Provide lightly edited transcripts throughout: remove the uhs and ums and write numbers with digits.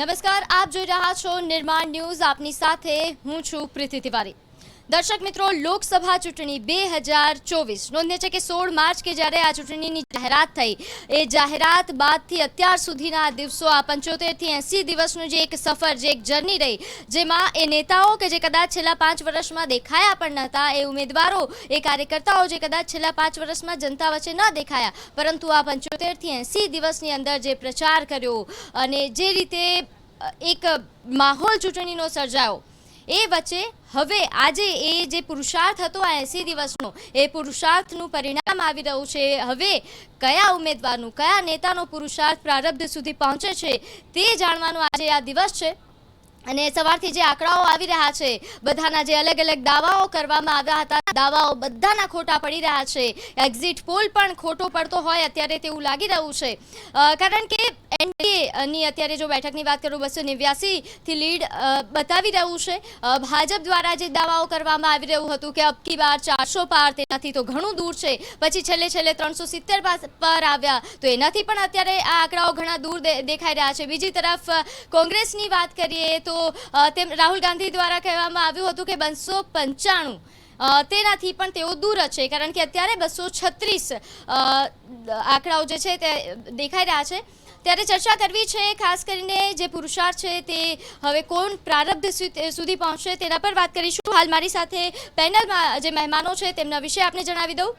નમસ્કાર, આપ જોઈ રહ્યા છો નિર્માણ ન્યૂઝ. આપની સાથે હું છું પ્રીતિ તિવારી. દર્શક મિત્રો, લોકસભા ચૂંટણી 2024 નોંધ્ય છે કે 16 માર્ચ કે જ્યારે આ ચૂંટણીની જાહેરાત થઈ, એ જાહેરાત બાદથી અત્યાર સુધીના આ દિવસો, આ 75 થી 80 દિવસનું જે એક સફર, જે એક જર્ની રહી, જેમાં એ નેતાઓ કે જે કદાચ છેલ્લા 5 વર્ષમાં દેખાયા પણ નહોતા, એ ઉમેદવારો, એ કાર્યકર્તાઓ જે કદાચ છેલ્લા 5 વર્ષમાં જનતા વચ્ચે ન દેખાયા, પરંતુ આ 75 થી 80 દિવસની અંદર જે પ્રચાર કર્યો અને જે રીતે એક માહોલ ચૂંટણીનો સર્જાયો, એ વચ્ચે હવે આજે એ જે પુરુષાર્થ હતો આ 80 દિવસનો, એ પુરુષાર્થનું પરિણામ આવી રહ્યું છે. હવે કયા ઉમેદવારનું, કયા નેતાનો પુરુષાર્થ પ્રારબ્ધ સુધી પહોંચે છે, તે જાણવાનો આજે આ દિવસ છે. અને સવારથી જે આંકડાઓ આવી રહ્યા છે, બધાના જે અલગ અલગ દાવાઓ કરવામાં આવ્યા હતા, દાવાઓ બધાના ખોટા પડી રહ્યા છે. એક્ઝિટ પોલ પણ ખોટો પડતો હોય અત્યારે તેવું લાગી રહ્યું છે, કારણ કે એનડીએની અત્યારે જો બેઠકની વાત કરું, 289થી લીડ બતાવી રહ્યું છે. ભાજપ દ્વારા જે દાવાઓ કરવામાં આવી રહ્યું હતું કે અબકી બાર 400 પાર, તેનાથી તો ઘણું દૂર છે. પછી છેલ્લે 370 પર આવ્યા, તો એનાથી પણ અત્યારે આ આંકડાઓ ઘણા દૂર દેખાઈ રહ્યા છે. બીજી તરફ કોંગ્રેસની વાત કરીએ તો રાહુલ ગાંધી દ્વારા કહેવામાં આવ્યું હતું કે 295, તેનાથી પણ તેઓ દૂર જ છે, કારણ કે અત્યારે 236 આંકડાઓ જે છે તે દેખાઈ રહ્યા છે. ત્યારે ચર્ચા કરવી છે ખાસ કરીને જે પુરુષાર્થ છે તે હવે કોણ પ્રારબ્ધ સુધી પહોંચશે તેના પર વાત કરીશું. હાલ મારી સાથે પેનલમાં જે મહેમાનો છે તેમના વિશે આપને જણાવી દઉં.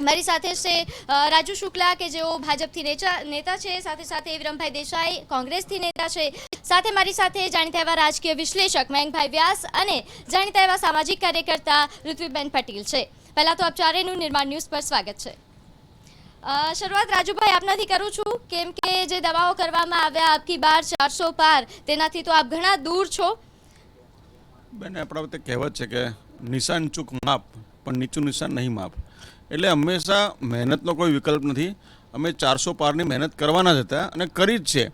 મારી સાથે છે રાજુ શુક્લા, કે જેઓ ભાજપથી નેતા છે, સાથે સાથે વિરમભાઈ દેસાઈ કોંગ્રેસથી નેતા છે, સાથે મારી સાથે જાણીતા એવા રાજકીય વિશ્લેષક મયંકભાઈ વ્યાસ અને જાણીતા એવા સામાજિક કાર્યકર્તા ઋત્વિકબેન પટેલ છે. પહેલાં તો આપ ચારેયનું નિર્માણ ન્યૂઝ પર સ્વાગત છે. શરૂઆત રાજુભાઈ આપનાથી કરું છું, કેમ કે જે દવાઓ કરવામાં આવ્યા અબકી બાર 400 પાર, તેનાથી તો આપ ઘણા દૂર છો. બેન, આપણા વખતે કહેવત છે કે નિશાન ચૂક માપ, પણ નીચું નિશાન નહીં માપ. એટલે હંમેશા મહેનતનો કોઈ વિકલ્પ નથી. અમે 400 પારની મહેનત કરવાના જ હતા અને કરી જ છે,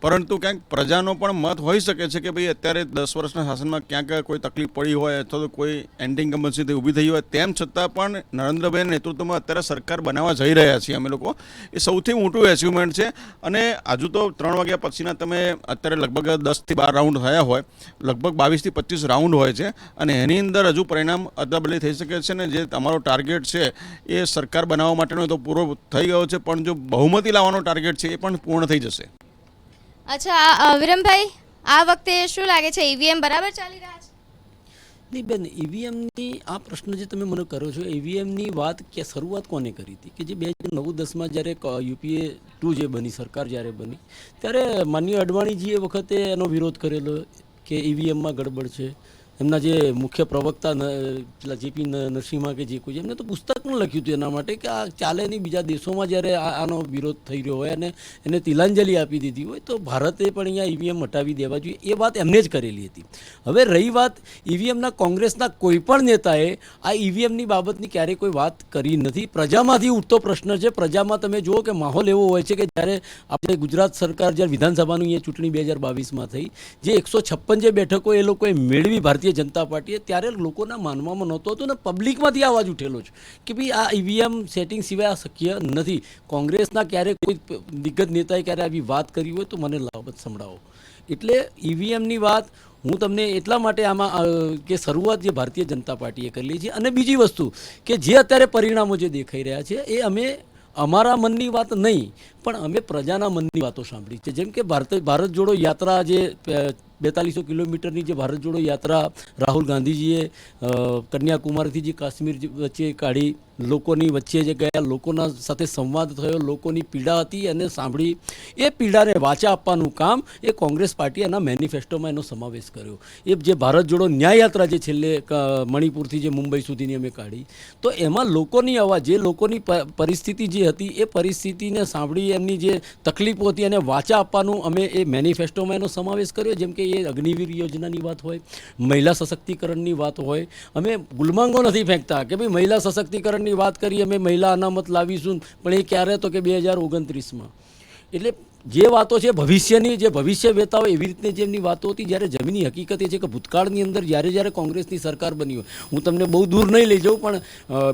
પરંતુ ક્યાંક પ્રજાનો પણ મત હોઈ શકે છે કે ભાઈ અત્યારે 10 વર્ષના શાસનમાં ક્યાંક કોઈ તકલીફ પડી હોય અથવા તો કોઈ એન્ટી ઇન્કમ્બન્સી ઊભી થઈ હોય, તેમ છતાં પણ નરેન્દ્રભાઈ નેતૃત્વમાં અત્યારે સરકાર બનાવવા જઈ રહ્યા છીએ અમે લોકો. એ સૌથી મોટું એચિવમેન્ટ છે. અને હજુ તો 3 વાગ્યા પછીના તમે અત્યારે લગભગ 10 થી 12 રાઉન્ડ થયા હોય, લગભગ 22 થી 25 રાઉન્ડ હોય છે, અને એની અંદર હજુ પરિણામ અદલાબદલી થઈ શકે છે. ને જે તમારો ટાર્ગેટ છે એ સરકાર બનાવવા માટેનો તો પૂરો થઈ ગયો છે, પણ જો બહુમતી લાવવાનો ટાર્ગેટ છે એ પણ પૂર્ણ થઈ જશે. અચ્છા વિરમભાઈ, આ વખતે શું લાગે છે, ઈવીએમ બરાબર ચાલી રહ્યા છે? નહીં બેન, ઈવીએમની આ પ્રશ્ન જે તમે મને કરો છો, ઈવીએમની વાત કે શરૂઆત કોને કરી હતી કે જે 2009-10માં જ્યારે યુપીએ 2 જે બની, સરકાર જ્યારે બની, ત્યારે માનનીય અડવાણીજીએ વખતે એનો વિરોધ કરેલો કે ઈવીએમમાં ગડબડ છે. એમના જે મુખ્ય પ્રવક્તા પેલા જેપી નરસિંહા કે જે કોઈ, એમને તો પુસ્તક પણ લખ્યું હતું એના માટે કે આ ચાલે નહીં. બીજા દેશોમાં જ્યારે આનો વિરોધ થઈ રહ્યો હોય અને એને તિલાંજલિ આપી દીધી હોય, તો ભારતે પણ અહીંયા ઈવીએમ હટાવી દેવા જોઈએ, એ વાત એમને જ કરેલી હતી. હવે રહી વાત ઈવીએમના, કોંગ્રેસના કોઈ પણ નેતાએ આ ઈવીએમની બાબતની ક્યારેય કોઈ વાત કરી નથી. પ્રજામાંથી ઉઠતો પ્રશ્ન છે. પ્રજામાં તમે જુઓ કે માહોલ એવો હોય છે કે જ્યારે આપણે ગુજરાત સરકાર જ્યારે વિધાનસભાનું અહીંયા ચૂંટણી 2022માં થઈ, જે 156 જે બેઠકો એ લોકોએ મેળવી ભારતીય જનતા પાર્ટીએ, ત્યારે લોકોના માનવામાં નહોતો હતો ને પબ્લિકમાંથી અવાજ ઉઠેલો છે કે ભાઈ આ ઈવીએમ સેટિંગ સિવાય આ શક્ય નથી. કોંગ્રેસના ક્યારેક કોઈ દિગ્ગજ નેતાએ ક્યારે આવી વાત કરી હોય તો મને લાભ સંભળાવો. એટલે ઈવીએમની વાત હું તમને એટલા માટે આમાં કે શરૂઆત જે ભારતીય જનતા પાર્ટીએ કરેલી છે. અને બીજી વસ્તુ કે જે અત્યારે પરિણામો જે દેખાઈ રહ્યા છે, એ અમે અમારા મનની વાત નહીં, પણ અમે પ્રજાના મનની વાતો સાંભળી છે. જેમ કે ભારત જોડો યાત્રા, જે 4200 કિલોમીટરની જે ભારત જોડો યાત્રા રાહુલ ગાંધીજીએ કન્યાકુમારીથી જે કાશ્મીર વચ્ચે કાઢી, લોકોની વચ્ચે જે ગયા, લોકોના સાથે સંવાદ થયો, લોકોની પીડા હતી અને સાંભળી, એ પીડાને વાચા આપવાનું કામ એ કોંગ્રેસ પાર્ટીએ એના મેનિફેસ્ટોમાં એનો સમાવેશ કર્યો. એ જે ભારત જોડો ન્યાય યાત્રા જે છેલ્લે મણિપુરથી જે મુંબઈ સુધીની અમે કાઢી, તો એમાં લોકોની અવાજ, જે લોકોની પરિસ્થિતિ જે હતી, એ પરિસ્થિતિને સાંભળી, એમની જે તકલીફો હતી એને વાચા આપવાનું અમે એ મેનિફેસ્ટોમાં એનો સમાવેશ કર્યો. જેમ કે એ અગ્નિવીર યોજનાની વાત હોય, મહિલા સશક્તિકરણની વાત હોય. અમે ગુલમાંગો નથી ફેંકતા કે ભાઈ મહિલા સશક્તિકરણની વાત કરી, અમે મહિલા અનામત લાવીશું, પણ એ ક્યારે, તો કે 2029માં. એટલે જે વાતો છે ભવિષ્યની, જે ભવિષ્ય વેતાઓ એવી રીતની જેમની વાતો હતી, જ્યારે જમીની હકીકત એ છે કે ભૂતકાળની અંદર જ્યારે કોંગ્રેસની સરકાર બની હોય, હું તમને બહુ દૂર નહીં લઈ જાઉં, પણ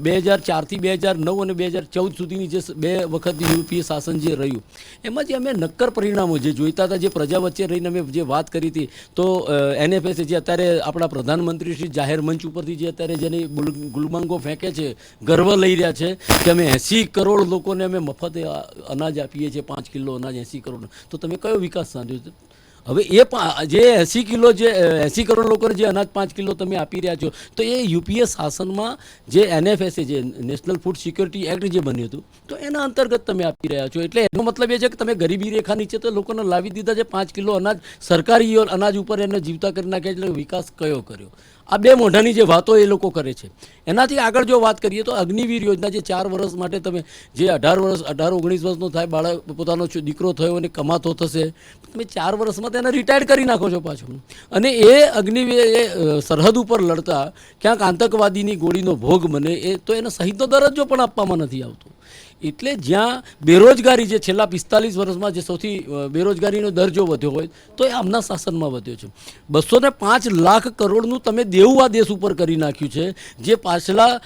2004થી 2009 અને 2014 સુધીની જે બે વખતની યુપીએ શાસન જે રહ્યું, એમાં જે અમે નક્કર પરિણામો જે જોઈતા હતા, જે પ્રજા વચ્ચે રહીને અમે જે વાત કરી હતી, તો NFS જે અત્યારે આપણા પ્રધાનમંત્રી શ્રી જાહેર મંચ ઉપરથી જે અત્યારે જેની ગુલમાંગો ફેંકે છે, ગર્વ લઈ રહ્યા છે કે અમે 80 કરોડ લોકોને અમે મફતે અનાજ આપીએ છીએ, 5 કિલો અનાજ 80 કરોડ, તો તમે કયો વિકાસ સાધ્યો છે? હવે એ જે 80 કિલો, જે 80 કરોડ લોકોને જે અનાજ 5 કિલો તમે આપી રહ્યા છો, તો એ યુપીએ શાસનમાં જે NFS જે નેશનલ ફૂડ સિક્યોરિટી એક્ટ જે બન્યું હતું, તો એના અંતર્ગત તમે આપી રહ્યા છો. એટલે એનો મતલબ એ છે કે તમે ગરીબી રેખા નીચે તો લોકોને લાવી દીધા છે. 5 કિલો અનાજ સરકારી અનાજ ઉપર એને જીવતા કરી નાખ્યા. એટલે વિકાસ કયો કર્યો? આ બે મોઢાની જે વાતો એ લોકો કરે છે. એનાથી આગળ જો વાત કરીએ તો અગ્નિવીર યોજના, જે 4 વર્ષ માટે તમે જે 18-19 વર્ષનો થાય બાળક, પોતાનો દીકરો થયો અને કમાતો થશે, તમે 4 વર્ષમાં તેને રિટાયર્ડ કરી નાખો છો પાછું. અને એ અગ્નિવીર એ સરહદ ઉપર લડતા ક્યાંક આતંકવાદીની ગોળીનો ભોગ બને, એ તો એને શહીદનો દરજ્જો પણ આપવામાં નથી આવતો. એટલે જ્યાં બેરોજગારી, જે છેલ્લા 45 વર્ષમાં જે સૌથી બેરોજગારીનો દર જો વધ્યો હોય, તો એ આમના શાસનમાં વધ્યો છે. 205 લાખ કરોડનું તમે દેવું આ દેશ ઉપર કરી નાખ્યું છે, જે પાછલા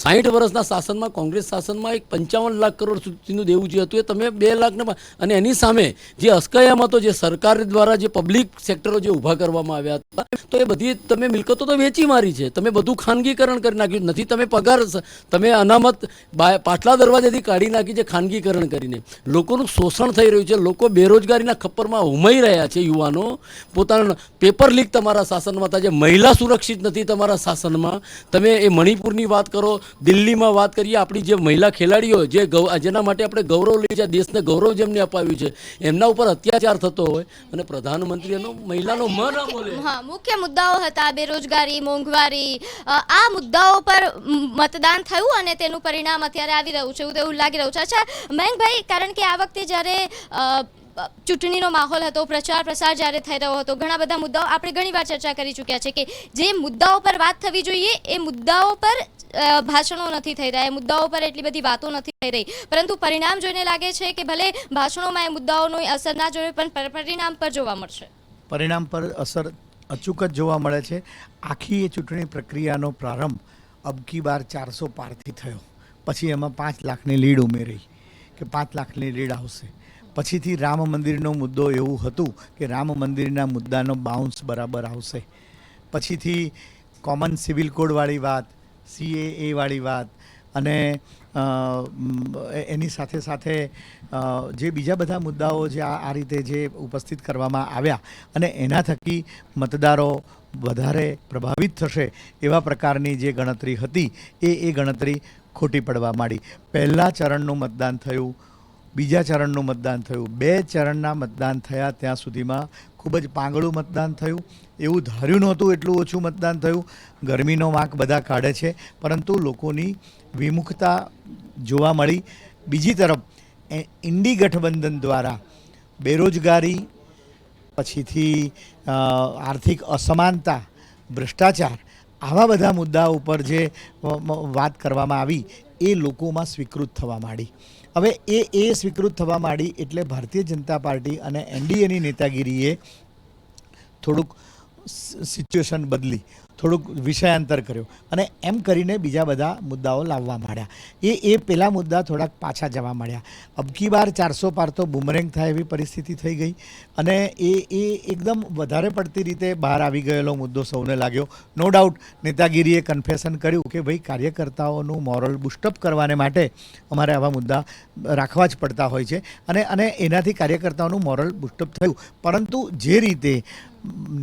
60 વર્ષના શાસનમાં, કોંગ્રેસ શાસનમાં 55 લાખ કરોડ સુધીનું દેવું જે હતું, એ તમે 2 લાખને, અને એની સામે જે અસ્કયામતો જે સરકાર દ્વારા જે પબ્લિક સેક્ટરો જે ઊભા કરવામાં આવ્યા હતા, તો એ બધી તમે મિલકતો તો વેચી મારી છે. તમે બધું ખાનગીકરણ કરી નાખ્યું નથી. તમે પગાર, તમે અનામત પાટલા દરવાજેથી કાઢી નાખી છે, ખાનગીકરણ કરીને. લોકોનું શોષણ થઈ રહ્યું છે. લોકો બેરોજગારીના ખપ્પરમાં ઉમાઈ રહ્યા છે. યુવાનો પોતાના પેપર લીક તમારા શાસનમાં થાય છે. મહિલા સુરક્ષિત નથી તમારા શાસનમાં. તમે એ મણિપુરની વાત કરો, દિલ્હીમાં વાત કરીએ, આપણી જે મહિલા ખેલાડીઓ જેના માટે આપણે ગૌરવ લઈએ છીએ, દેશને ગૌરવ જેમને અપાવ્યું છે, એમના ઉપર અત્યાચાર થતો હોય અને પ્રધાનમંત્રી એનો મહિલાનો મ ના બોલે. હા, મુખ્ય મુદ્દાઓ હતા બેરોજગારી, મોંઘવારી. આ મુદ્દાઓ પર મતદાન થયું અને તેનું પરિણામ અત્યારે આવી રહ્યું છે એવું લાગી રહ્યું છે. અચ્છા મયંકભાઈ, કારણ કે આ વખતે જ્યારે ચૂંટણીનો માહોલ હતો, પ્રચાર પ્રસાર જ્યારે થઈ રહ્યો હતો, ઘણા બધા મુદ્દાઓ આપણે ઘણીવાર ચર્ચા કરી ચૂક્યા છે કે જે મુદ્દાઓ પર વાત થવી જોઈએ એ મુદ્દાઓ પર ભાષણો નથી થઈ રહ્યા, મુદ્દાઓ પર એટલી બધી વાતો નથી થઈ રહી, પરંતુ પરિણામ જોઈને લાગે છે કે ભલે ભાષણોમાં એ મુદ્દાઓનો અસર ના જોઈએ, પણ પરિણામ પર જોવા મળશે. પરિણામ પર અસર અચૂક જ જોવા મળે છે. આખી એ ચૂંટણી પ્રક્રિયાનો પ્રારંભ અબકી બાર 400 પારથી થયો. પછી એમાં 5 લાખની લીડ ઉમેરી કે 5 લાખની લીડ આવશે. પછીથી રામ મંદિરનો મુદ્દો એવું હતું કે રામ મંદિરના મુદ્દાનો બાઉન્સ બરાબર આવશે. પછીથી કોમન સિવિલ કોડવાળી વાત, CAA વાળી વાત, અને એની સાથે સાથે જે બીજા બધા મુદ્દાઓ જે આ રીતે જે ઉપસ્થિત કરવામાં આવ્યા, અને એના થકી મતદારો વધારે પ્રભાવિત થશે એવા પ્રકારની જે ગણતરી હતી એ ગણતરી ખોટી પડવા માંડી. પહેલાં ચરણનું મતદાન થયું, બીજા ચરણનું મતદાન થયું, 2 ચરણના મતદાન થયા ત્યાં સુધીમાં ખૂબ જ પાંગળું મતદાન થયું. એવું ધાર્યું નહોતું એટલું ઓછું મતદાન થયું. ગરમીનો વાંક બધા કાઢે છે, પરંતુ લોકોની વિમુખતા જોવા મળી. બીજી તરફ ઇન્ડી ગઠબંધન દ્વારા બેરોજગારી, પછીથી આર્થિક અસમાનતા, ભ્રષ્ટાચાર, આવા બધા મુદ્દા ઉપર જે વાત કરવામાં આવી એ લોકોમાં સ્વીકૃત થવા માંડી. હવે એ સ્વીકૃત થવા માંડી એટલે ભારતીય જનતા પાર્ટી અને NDAની નેતાગીરીએ થોડુંક સિચ્યુએશન બદલી, થોડુંક વિષયાંતર કર્યો અને એમ કરીને બીજા બધા મુદ્દાઓ લાવવા માંડ્યા. એ પેલા મુદ્દા થોડાક પાછા જવા માંડ્યા. અબકી બાર 400 પાર તો બુમરેંગ થાય એવી પરિસ્થિતિ થઈ ગઈ અને એ એકદમ વધારે પડતી રીતે બહાર આવી ગયેલો મુદ્દો સૌને લાગ્યો. નો ડાઉટ નેતાગીરીએ કન્ફેશન કર્યું કે ભાઈ કાર્યકર્તાઓનું મોરલ બુસ્ટઅપ કરવાને માટે અમારે આવા મુદ્દા રાખવા જ પડતા હોય છે અને એનાથી કાર્યકર્તાઓનું મોરલ બુસ્ટઅપ થયું. પરંતુ જે રીતે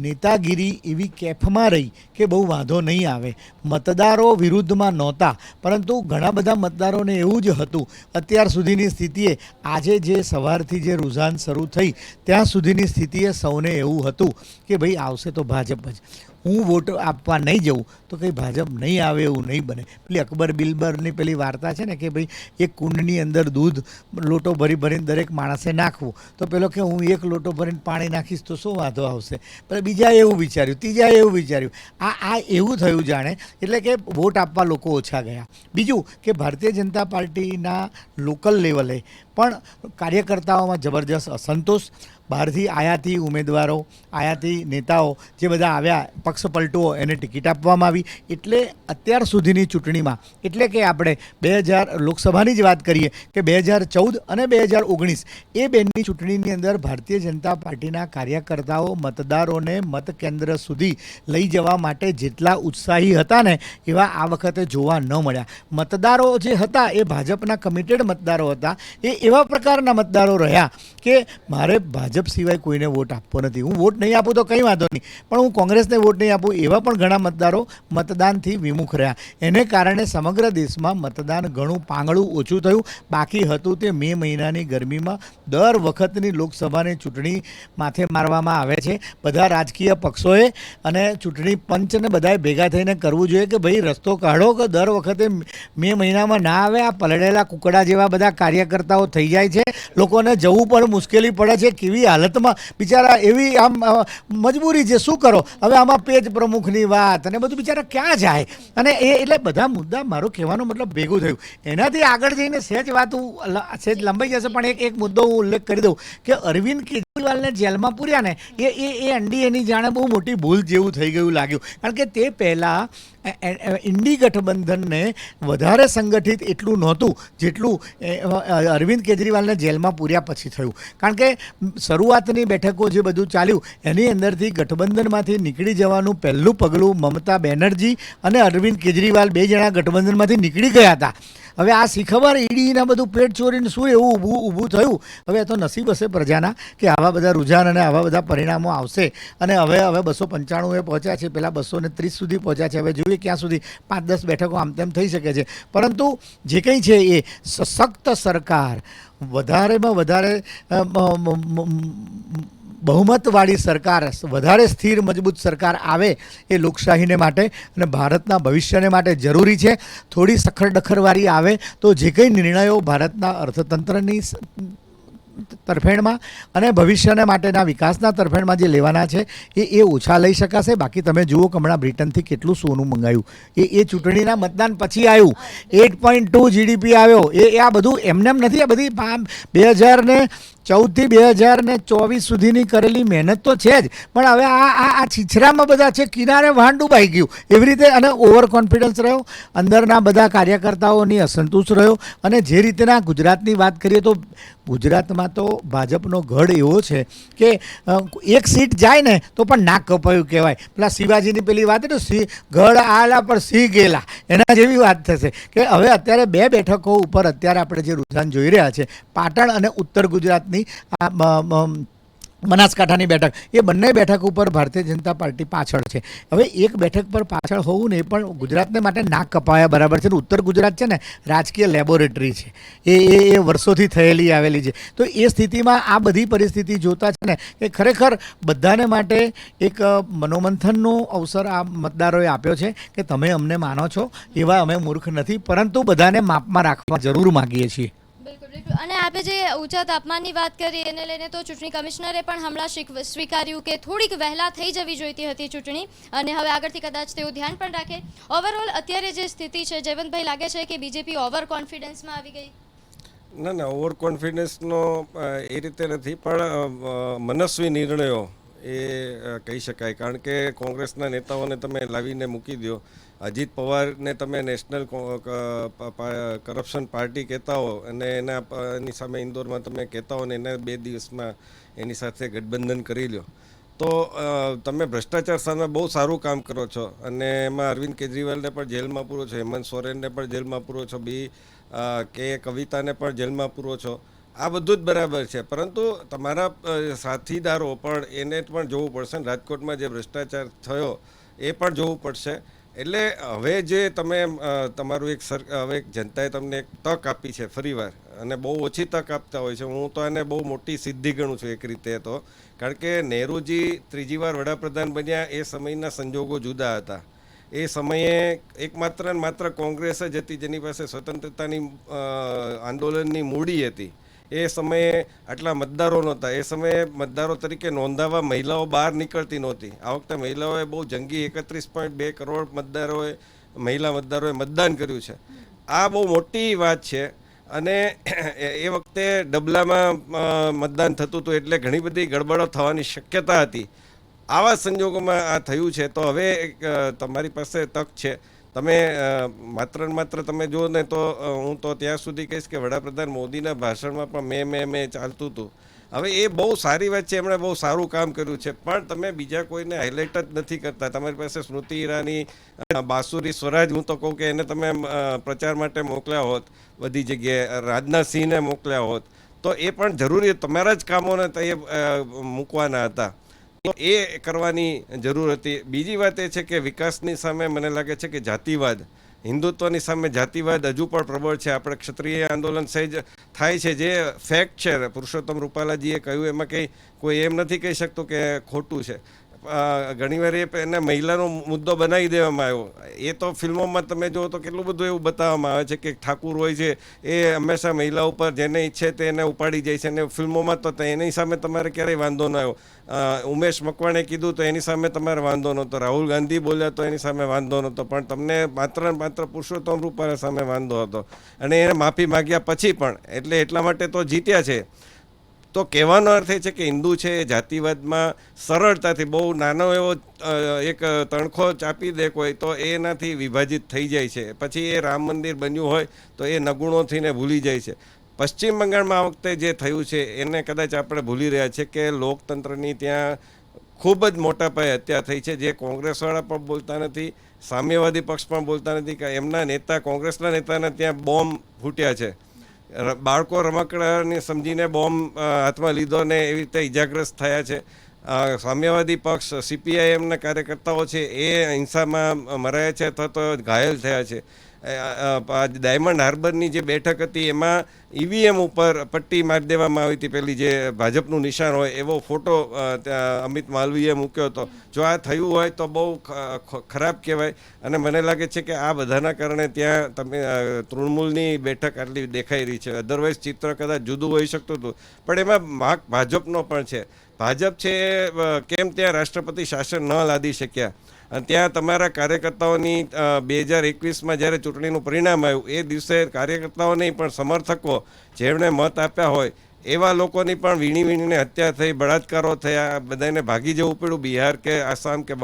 નેતાગીરી એવી કેફમાં રહી કે બહુ વાંધો નહીં આવે, મતદારો વિરુદ્ધમાં નહોતા, પરંતુ ઘણા બધા મતદારોને એવું જ હતું. અત્યાર સુધીની સ્થિતિએ, આજે જે સવારથી જે રુઝાન શરૂ થઈ ત્યાં સુધીની સ્થિતિએ સૌને એવું હતું કે ભાઈ આવશે તો ભાજપ જ. હું વોટ આપવા નહીં જઉં તો કંઈ ભાજપ નહીં આવે એવું નહીં બને. પેલી અકબર બિલબરની પેલી વાર્તા છે ને કે ભાઈ એક કુંડની અંદર દૂધ લોટો ભરીને દરેક માણસે નાખવું, તો પેલો કે હું 1 લોટો ભરીને પાણી નાખીશ તો શું વાંધો આવશે. પછી બીજાએ એવું વિચાર્યું, ત્રીજાએ એવું વિચાર્યું, આ એવું થયું જાણે, એટલે કે વોટ આપવા લોકો ઓછા ગયા. બીજું કે ભારતીય જનતા પાર્ટીના લોકલ લેવલે પણ કાર્યકર્તાઓમાં જબરજસ્ત અસંતોષ, બહારથી આયાતી ઉમેદવારો, આયાતી નેતાઓ જે બધા આવ્યા, પક્ષ પલટુઓ, એને ટિકિટ આપવામાં આવી. એટલે અત્યાર સુધીની ચૂંટણીમાં, એટલે કે આપણે 2000 લોકસભાની જ વાત કરીએ કે 2014 અને 2019 એ બેની ચૂંટણીની અંદર ભારતીય જનતા પાર્ટીના કાર્યકર્તાઓ મતદારોને મતકેન્દ્ર સુધી લઈ જવા માટે જેટલા ઉત્સાહી હતા ને એવા આ વખતે જોવા ન મળ્યા. મતદારો જે હતા એ ભાજપના કમિટેડ મતદારો હતા, એ એવા પ્રકારના મતદારો રહ્યા કે મારે ભાજપ સિવાય કોઈને વોટ આપવો નથી, હું વોટ નહીં આપું તો કંઈ વાંધો નહીં, પણ હું કોંગ્રેસને વોટ નહીં આપું, એવા પણ ઘણા મતદારો મતદાનથી વિમુખ રહ્યા. એને કારણે સમગ્ર દેશમાં મતદાન ઘણું પાંગળું ઓછું થયું. બાકી હતું તે મે મહિનાની ગરમીમાં દર વખતની લોકસભાની ચૂંટણી માથે મારવામાં આવે છે. બધા રાજકીય પક્ષોએ અને ચૂંટણી પંચને બધાએ ભેગા થઈને કરવું જોઈએ કે ભાઈ રસ્તો કાઢો કે દર વખતે મે મહિનામાં ના આવે. આ પલળેલા કુકડા જેવા બધા કાર્યકર્તાઓ થઈ જાય છે, લોકોને જવું પણ મુશ્કેલી પડે છે. કેવી હાલતમાં બિચારા, એવી આમ મજબૂરી છે, શું કરો હવે. આમાં પેજ પ્રમુખની વાત અને બધું બિચારા ક્યાં જાય. અને એ એટલે બધા મુદ્દા, મારો કહેવાનો મતલબ ભેગું થયું. એનાથી આગળ જઈને સહેજ વાત સહેજ લંબાઈ જશે, પણ એક મુદ્દો હું ઉલ્લેખ કરી દઉં કે અરવિંદ કેજરીવાલને જેલમાં પૂર્યા ને એ એનડીએની જાણે બહુ મોટી ભૂલ જેવું થઈ ગયું લાગ્યું. કારણ કે તે પહેલાં ઇન્ડી ગઠબંધનને વધારે સંગઠિત એટલું નહોતું જેટલું અરવિંદ કેજરીવાલને જેલમાં પૂર્યા પછી થયું. કારણ કે શરૂઆતની બેઠકો જે બધું ચાલ્યું એની અંદરથી ગઠબંધનમાંથી નીકળી જવાનું પહેલું પગલું મમતા બેનર્જી અને અરવિંદ કેજરીવાલ બે જણા ગઠબંધનમાંથી નીકળી ગયા હતા. હવે આ શીખબર ઈડીના બધું પેટ ચોરીને શું એવું ઊભું થયું. હવે તો નસીબ હશે પ્રજાના કે આવા બધા રુઝાન અને આવા બધા પરિણામો આવશે. અને હવે 295 પહોંચ્યા છે, પહેલાં 230 સુધી પહોંચ્યા છે. હવે જોઈએ ક્યાં સુધી 5-10 બેઠકો આમ તેમ થઈ શકે છે. પરંતુ જે કંઈ છે એ સશક્ત સરકાર, વધારેમાં વધારે બહુમતવાળી સરકાર, વધારે સ્થિર મજબૂત સરકાર આવે એ લોકશાહીને માટે અને ભારતના ભવિષ્યને માટે જરૂરી છે. થોડી સખડખરવાળી આવે તો જે કંઈ નિર્ણયો ભારતના અર્થતંત્રની તરફેણમાં અને ભવિષ્યને માટેના વિકાસના તરફેણમાં જે લેવાના છે એ ઓછા લઈ શકાશે. બાકી તમે જુઓ કે હમણાં બ્રિટનથી કેટલું સોનું મંગાવ્યું, એ ચૂંટણીના મતદાન પછી આવ્યું. 8.2 જીડીપી આવ્યો. એ આ બધું એમનેમ નથી. આ બધી 2014થી 2024 સુધીની કરેલી મહેનત તો છે જ, પણ હવે આ છીછરામાં બધા છે, કિનારે વાહન ડૂબાઈ ગયું એવી રીતે. અને ઓવર કોન્ફિડન્સ રહ્યો, અંદરના બધા કાર્યકર્તાઓની અસંતોષ રહ્યો. અને જે રીતના ગુજરાતની વાત કરીએ તો ગુજરાતમાં તો ભાજપનો ગઢ એવો છે કે એક સીટ જાય ને તો પણ નાક કપાયું કહેવાય. પેલા શિવાજીની પેલી વાત તો ગઢ આલા પર સિંહ ગયેલા, એના જેવી વાત થશે કે હવે અત્યારે 2 બેઠકો ઉપર અત્યારે આપણે જે રુઝાન જોઈ રહ્યા છે, પાટણ અને ઉત્તર ગુજરાતની બનાસકાંઠાની બેઠક, એ બંને બેઠક ઉપર ભારતીય જનતા પાર્ટી પાછળ છે. હવે એક બેઠક પર પાછળ હોવું ને એ પણ ગુજરાતને માટે નાક કપાયા બરાબર છે. ઉત્તર ગુજરાત છે ને રાજકીય લેબોરેટરી છે, એ વર્ષોથી થયેલી આવેલી છે. તો એ સ્થિતિમાં આ બધી પરિસ્થિતિ જોતા છે ને એ ખરેખર બધાને માટે એક મનોમંથનનો અવસર આ મતદારોએ આપ્યો છે કે તમે અમને માનો છો એવા અમે મૂર્ખ નથી, પરંતુ બધાને માપમાં રાખવા જરૂર માગીએ છીએ. અને આપે જે ઊંચા તાપમાનની વાત કરી એને લઈને તો ચૂંટણી કમિશનરે પણ હમણાં સ્વીકાર્યું કે થોડીક વહેલા થઈ જવી જોઈતી હતી ચૂંટણી, અને હવે આગળથી કદાચ તેઓ ધ્યાન પણ રાખે. ઓવરઓલ અત્યારે જે સ્થિતિ છે, જયવંતભાઈ, લાગે છે કે બીજેપી ઓવર કોન્ફિડન્સમાં આવી ગઈ? ના, ઓવર કોન્ફિડન્સનો એ રીતે નથી, પણ મનસ્વી નિર્ણયો એ કહી શકાય. કારણ કે કોંગ્રેસના નેતાઓને તમે લાવીને મૂકી દો, અજીત પવારને તમે નેશનલ કરપ્શન પાર્ટી કહેતા હો અને એની સામે ઇન્દોરમાં તમે કહેતા હો ને એના 2 દિવસમાં એની સાથે ગઠબંધન કરી લો, તો તમે ભ્રષ્ટાચાર સામે બહુ સારું કામ કરો છો. અને એમાં અરવિંદ કેજરીવાલને પણ જેલમાં પૂરો છો, હેમંત સોરેનને પણ જેલમાં પૂરો છો, કે કવિતાને પણ જેલમાં પૂરો છો. આ બધું જ બરાબર છે, પરંતુ તમારા સાથીદારો પણ એને પણ જોવું પડશે. રાજકોટમાં જે ભ્રષ્ટાચાર થયો એ પણ જોવું પડશે. એટલે હવે જે તમે તમારું હવે જનતાએ તમને એક તક આપી છે ફરીવાર, અને બહુ ઓછી તક આપતા હોય છે. હું તો એને બહુ મોટી સિદ્ધિ ગણું છું એક રીતે તો. કારણ કે નહેરુજી 3જી વાર વડાપ્રધાન બન્યા એ સમયના સંજોગો જુદા હતા. એ સમયે એકમાત્ર ને માત્ર કોંગ્રેસ જ હતી જેની પાસે સ્વતંત્રતાની આંદોલનની મૂડી હતી. એ સમયે આટલા મતદારો નહોતા, એ સમયે મતદારો તરીકે નોંધાવા મહિલાઓ બહાર નીકળતી નહોતી. આ વખતે મહિલાઓએ બહુ જંગી 31.2 કરોડ મહિલા મતદારોએ મતદાન કર્યું છે. આ બહુ મોટી વાત છે. અને એ વખતે ડબલામાં મતદાન થતું હતું એટલે ઘણી બધી ગડબડો થવાની શક્યતા હતી. આવા સંજોગોમાં આ થયું છે. તો હવે તમારી પાસે તક છે. તમે માત્ર ને માત્ર તમે જુઓ ને તો હું તો ત્યાં સુધી કહીશ કે વડાપ્રધાન મોદીના ભાષણમાં પણ મેં ચાલતું હતું. હવે એ બહુ સારી વાત છે, એમણે બહુ સારું કામ કર્યું છે, પણ તમે બીજા કોઈને હાઇલાઇટ જ નથી કરતા. તમારી પાસે સ્મૃતિ ઈરાની, બાસુરી સ્વરાજ, હું તો કહું કે એને તમે પ્રચાર માટે મોકલ્યા હોત બધી જગ્યાએ, રાજનાથસિંહને મોકલ્યા હોત તો એ પણ જરૂરી તમારા જ કામોને તે મૂકવાના હતા. તો એ કરવાની જરૂર હતી. બીજી વાત એ છે કે વિકાસની સામે મને લાગે છે કે જાતિવાદ, હિન્દુત્વની સામે જાતિવાદ હજુ પણ પ્રબળ છે. આપણે ક્ષત્રિય આંદોલન સહેજ થાય છે, જે ફેક્ટ છે. પુરુષોત્તમ રૂપાલાજીએ કહ્યું એમાં કંઈ કોઈ એમ નથી કહી શકતું કે ખોટું છે. ઘણીવાર એને મહિલાનો મુદ્દો બનાવી દેવામાં આવ્યો. એ તો ફિલ્મોમાં તમે જુઓ તો કેટલું બધું એવું બતાવવામાં આવે છે કે ઠાકુર હોય છે એ હંમેશા મહિલા ઉપર જેને ઈચ્છે તે એને ઉપાડી જાય છે. અને ફિલ્મોમાં તો એની સામે તમારે ક્યારેય વાંધો ન આવ્યો. ઉમેશ મકવાણે કીધું તો એની સામે તમારે વાંધો નહોતો. રાહુલ ગાંધી બોલ્યા તો એની સામે વાંધો નહોતો. પણ તમને માત્ર પુરુષોત્તમ રૂપાલા સામે વાંધો હતો. અને એને માફી માગ્યા પછી પણ એટલા માટે તો જીત્યા છે. તો કહેવાનો અર્થ એ છે કે હિન્દુ છે એ જાતિવાદમાં સરળતાથી બહુ નાનો એવો એક તણખો ચાપી દે કોઈ તો એનાથી વિભાજિત થઈ જાય છે. પછી એ રામ મંદિર બન્યું હોય તો એ નગુણોથીને ભૂલી જાય છે. પશ્ચિમ બંગાળમાં આ વખતે જે થયું છે એને કદાચ આપણે ભૂલી રહ્યા છે કે લોકતંત્રની ત્યાં ખૂબ જ મોટા પાયે હત્યા થઈ છે. જે કોંગ્રેસવાળા પણ બોલતા નથી, સામ્યવાદી પક્ષ પણ બોલતા નથી કે એમના નેતા, કોંગ્રેસના નેતાના ત્યાં બોમ્બ ફૂટ્યા છે. બાળકો રમકડાને સમજીને બોમ્બ હાથમાં લીધો ને એવી રીતે ઇજાગ્રસ્ત થયા છે. સામ્યવાદી પક્ષ CPIMના કાર્યકર્તાઓ છે એ હિંસામાં મરાયા છે અથવા તો ઘાયલ થયા છે. ડાયમંડ હાર્બરની જે બેઠક હતી એમાં EVM ઉપર પટ્ટી મારી દેવામાં આવી હતી, પેલી જે ભાજપનું નિશાન હોય એવો ફોટો અમિત માલવીએ મૂક્યો હતો. જો આ થયું હોય તો બહુ ખરાબ કહેવાય. અને મને લાગે છે કે આ બધાના કારણે ત્યાં તમે તૃણમૂલની બેઠક આટલી દેખાઈ રહી છે. અધરવાઇઝ ચિત્ર કદાચ જુદું હોઈ શકતું હતું, પણ એમાં ભાગ ભાજપનો પણ છે. ભાજપ છે કેમ ત્યાં રાષ્ટ્રપતિ શાસન ન લાદી શક્યા. અને ત્યાં તમારા કાર્યકર્તાઓની 2021માં જ્યારે ચૂંટણીનું પરિણામ આવ્યું એ દિવસે કાર્યકર્તાઓ નહીં પણ સમર્થકો જેમણે મત આપ્યા હોય એવા લોકોની પણ વીણીને હત્યા થઈ, બળાત્કારો થયા, બધાને ભાગી જવું પડ્યું બિહાર કે આસામ કે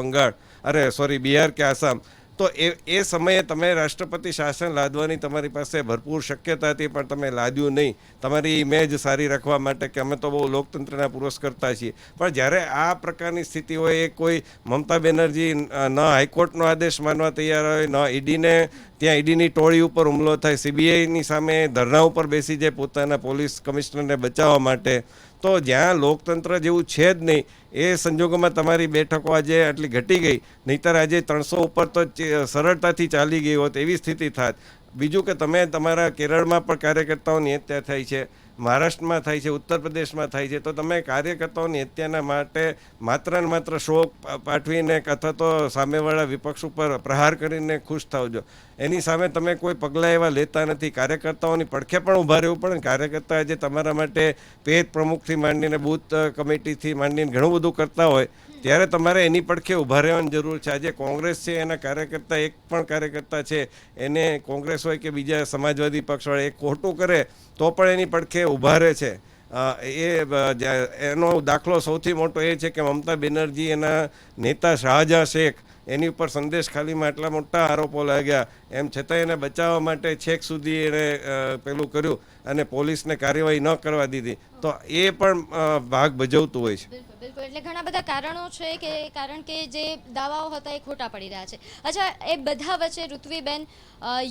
બિહાર કે આસામ. તો એ સમયે તમે રાષ્ટ્રપતિ શાસન લાદવાની તમારી પાસે ભરપૂર શક્યતા હતી, પણ તમે લાદ્યું નહીં તમારી ઇમેજ સારી રાખવા માટે કે અમે તો બહુ લોકતંત્રના પુરસ્કર્તા છીએ. પણ જ્યારે આ પ્રકારની સ્થિતિ હોય, એ કોઈ મમતા બેનર્જી ન હાઈકોર્ટનો આદેશ માનવા તૈયાર હોય, ન ત્યાં ઈડીની ટોળી ઉપર હુમલો થાય, CBIની સામે ધરણા ઉપર બેસી જાય પોતાના પોલીસ કમિશનરને બચાવવા માટે, તો જ્યાં લોકતંત્ર જેવું છે જ નહીં એ સંજોગોમાં તમારી બેઠકો આજે આટલી ઘટી ગઈ. નહીંતર આજે 300 ઉપર તો સરળતાથી ચાલી ગઈ હોત એવી સ્થિતિ થાત. બીજું કે તમે તમારા કેરળમાં પણ કાર્યકર્તાઓની હત્યા થઈ છે, મહારાષ્ટ્રમાં થાય છે, ઉત્તર પ્રદેશમાં થાય છે. તો તમે કાર્યકર્તાઓની હત્યાના માટે માત્ર ને માત્ર શોક પાઠવીને અથવા તો સામેવાળા વિપક્ષ ઉપર પ્રહાર કરીને ખુશ થાવ છો. એની સામે તમે કોઈ પગલાં એવા લેતા નથી. કાર્યકર્તાઓની પડખે પણ ઊભા રહેવું પડે. કાર્યકર્તા આજે તમારા માટે પેજ પ્રમુખથી માંડીને બૂથ કમિટીથી માંડીને ઘણું બધું કરતા હોય ત્યારે તમારે એની પડખે ઊભા રહેવાની જરૂર છે. આજે કોંગ્રેસ છે એના કાર્યકર્તા, એક પણ કાર્યકર્તા છે એને કોંગ્રેસ હોય કે બીજા સમાજવાદી પક્ષવાળા એ ખોટું કરે તો પણ એની પડખે ઊભા રહે છે. એનો દાખલો સૌથી મોટો એ છે કે મમતા બેનર્જી એના નેતા શાહજહાં શેખ એની ઉપર સંદેશ ખાલીમાં આટલા મોટા આરોપો લાગ્યા, એમ છતાં એને બચાવવા માટે છેક સુધી એણે પેલું કર્યું અને પોલીસને કાર્યવાહી ન કરવા દીધી. તો એ પણ ભાગ ભજવતું હોય છે. બિલકુલ. એટલે ઘણા બધા કારણો છે કે કારણ કે જે દાવાઓ હતા એ ખોટા પડી રહ્યા છે. અચ્છા, એ બધા વચ્ચે ઋત્વીબેન,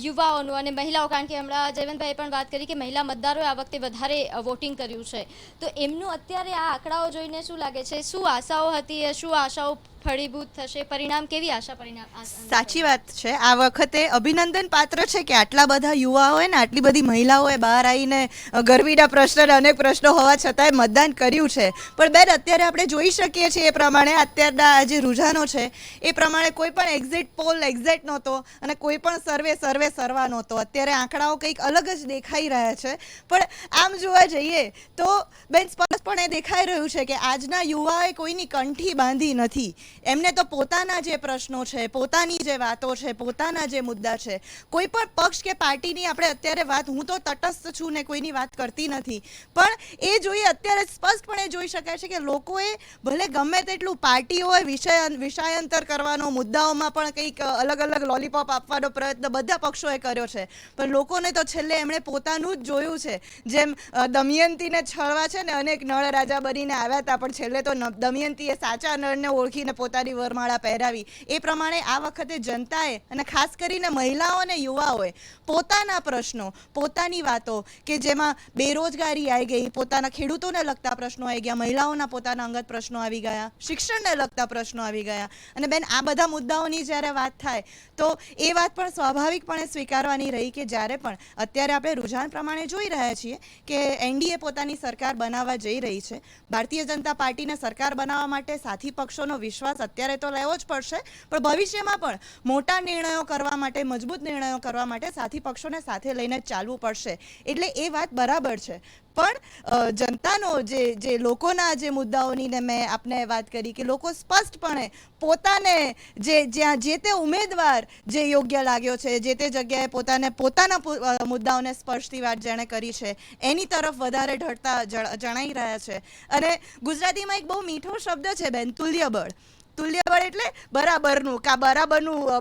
યુવાઓનું અને મહિલાઓ, કારણ કે હમણાં જયવંતભાઈએ પણ વાત કરી કે મહિલા મતદારોએ આ વખતે વધારે વોટિંગ કર્યું છે, તો એમનું અત્યારે આ આંકડાઓ જોઈને શું લાગે છે? શું આશાઓ હતી, શું આશાઓ ફળીભૂત થશે? પરિણામ કેવી આશા પરિણામ સાચી વાત છે. આ વખતે અભિનંદન પાત્ર છે કે આટલા બધા યુવાઓએ ને આટલી બધી મહિલાઓએ બહાર આવીને ગરમીના પ્રશ્ન અને અનેક પ્રશ્નો હોવા છતાંય મતદાન કર્યું છે. પણ બેન, અત્યારે આપણે જોઈ શકીએ છીએ એ પ્રમાણે અત્યારના આ જે રૂઝાનો છે એ પ્રમાણે કોઈ પણ એક્ઝિટ પોલ એક્ઝેક્ટ નહોતો અને કોઈ પણ સર્વે સરવા નહોતો. અત્યારે આંકડાઓ કંઈક અલગ જ દેખાઈ રહ્યા છે. પણ આમ જોવા જઈએ તો બેન, સ્પષ્ટપણે દેખાઈ રહ્યું છે કે આજના યુવાઓએ કોઈની કંઠી બાંધી નથી. એમને તો પોતાના જે પ્રશ્નો છે, પોતાની જે વાતો છે, પોતાના જે મુદ્દા છે, કોઈ પણ પક્ષ કે પાર્ટીની આપણે અત્યારે વાત, હું તો તટસ્થ છું ને કોઈની વાત કરતી નથી, પણ એ જોઈએ અત્યારે સ્પષ્ટપણે જોઈ શકાય છે કે લોકોએ ભલે ગમે તેટલું પાર્ટીઓએ વિષયાંતર કરવાનો, મુદ્દાઓમાં પણ કંઈક અલગ અલગ લોલીપોપ આપવાનો પ્રયત્ન બધા પક્ષોએ કર્યો છે, પણ લોકોને તો છેલ્લે એમણે પોતાનું જ જોયું છે. જેમ દમયંતીને છળવા છે ને અનેક નળ રાજા બનીને આવ્યા હતા, પણ છેલ્લે તો દમયંતીએ સાચા નળને ઓળખીને પોતાની વરમાળા પહેરાવી. એ પ્રમાણે આ વખતે જનતાએ અને ખાસ કરીને મહિલાઓ અને યુવાઓએ પોતાના પ્રશ્નો, પોતાની વાતો કે જેમાં બેરોજગારી આવી ગઈ, પોતાના ખેડૂતોને લગતા પ્રશ્નો આવી ગયા, મહિલાઓના પોતાના અંગત પ્રશ્નો આવી ગયા, શિક્ષણને લગતા પ્રશ્નો આવી ગયા. અને બેન, આ બધા મુદ્દાઓની જ્યારે વાત થાય તો એ વાત પણ સ્વાભાવિકપણે સ્વીકારવાની રહી કે જ્યારે પણ અત્યારે આપણે રૂઝાન પ્રમાણે જોઈ રહ્યા છીએ કે એનડીએ પોતાની સરકાર બનાવવા જઈ રહી છે. ભારતીય જનતા પાર્ટીને સરકાર બનાવવા માટે સાથી પક્ષોનો વિશ્વાસ અત્યારે તો લેવો જ પડશે, પણ ભવિષ્યમાં પણ મોટા નિર્ણયો કરવા માટે, મજબૂત નિર્ણયો કરવા માટે સાથી પક્ષોને સાથે લઈને જ ચાલવું પડશે. એટલે એ વાત બરાબર છે. પણ જનતાનો જે લોકોના જે મુદ્દાઓની ને મેં આપને વાત કરી કે લોકો સ્પષ્ટપણે પોતાને જે તે ઉમેદવાર જે યોગ્ય લાગ્યો છે, જે તે જગ્યાએ પોતાના મુદ્દાઓને સ્પર્શતી વાત જેણે કરી છે એની તરફ વધારે ઢળતા જણાઈ રહ્યા છે. અને ગુજરાતીમાં એક બહુ મીઠો શબ્દ છે બેન, તુલ્યબળ. તુલ્યબળ એટલે બરાબરનું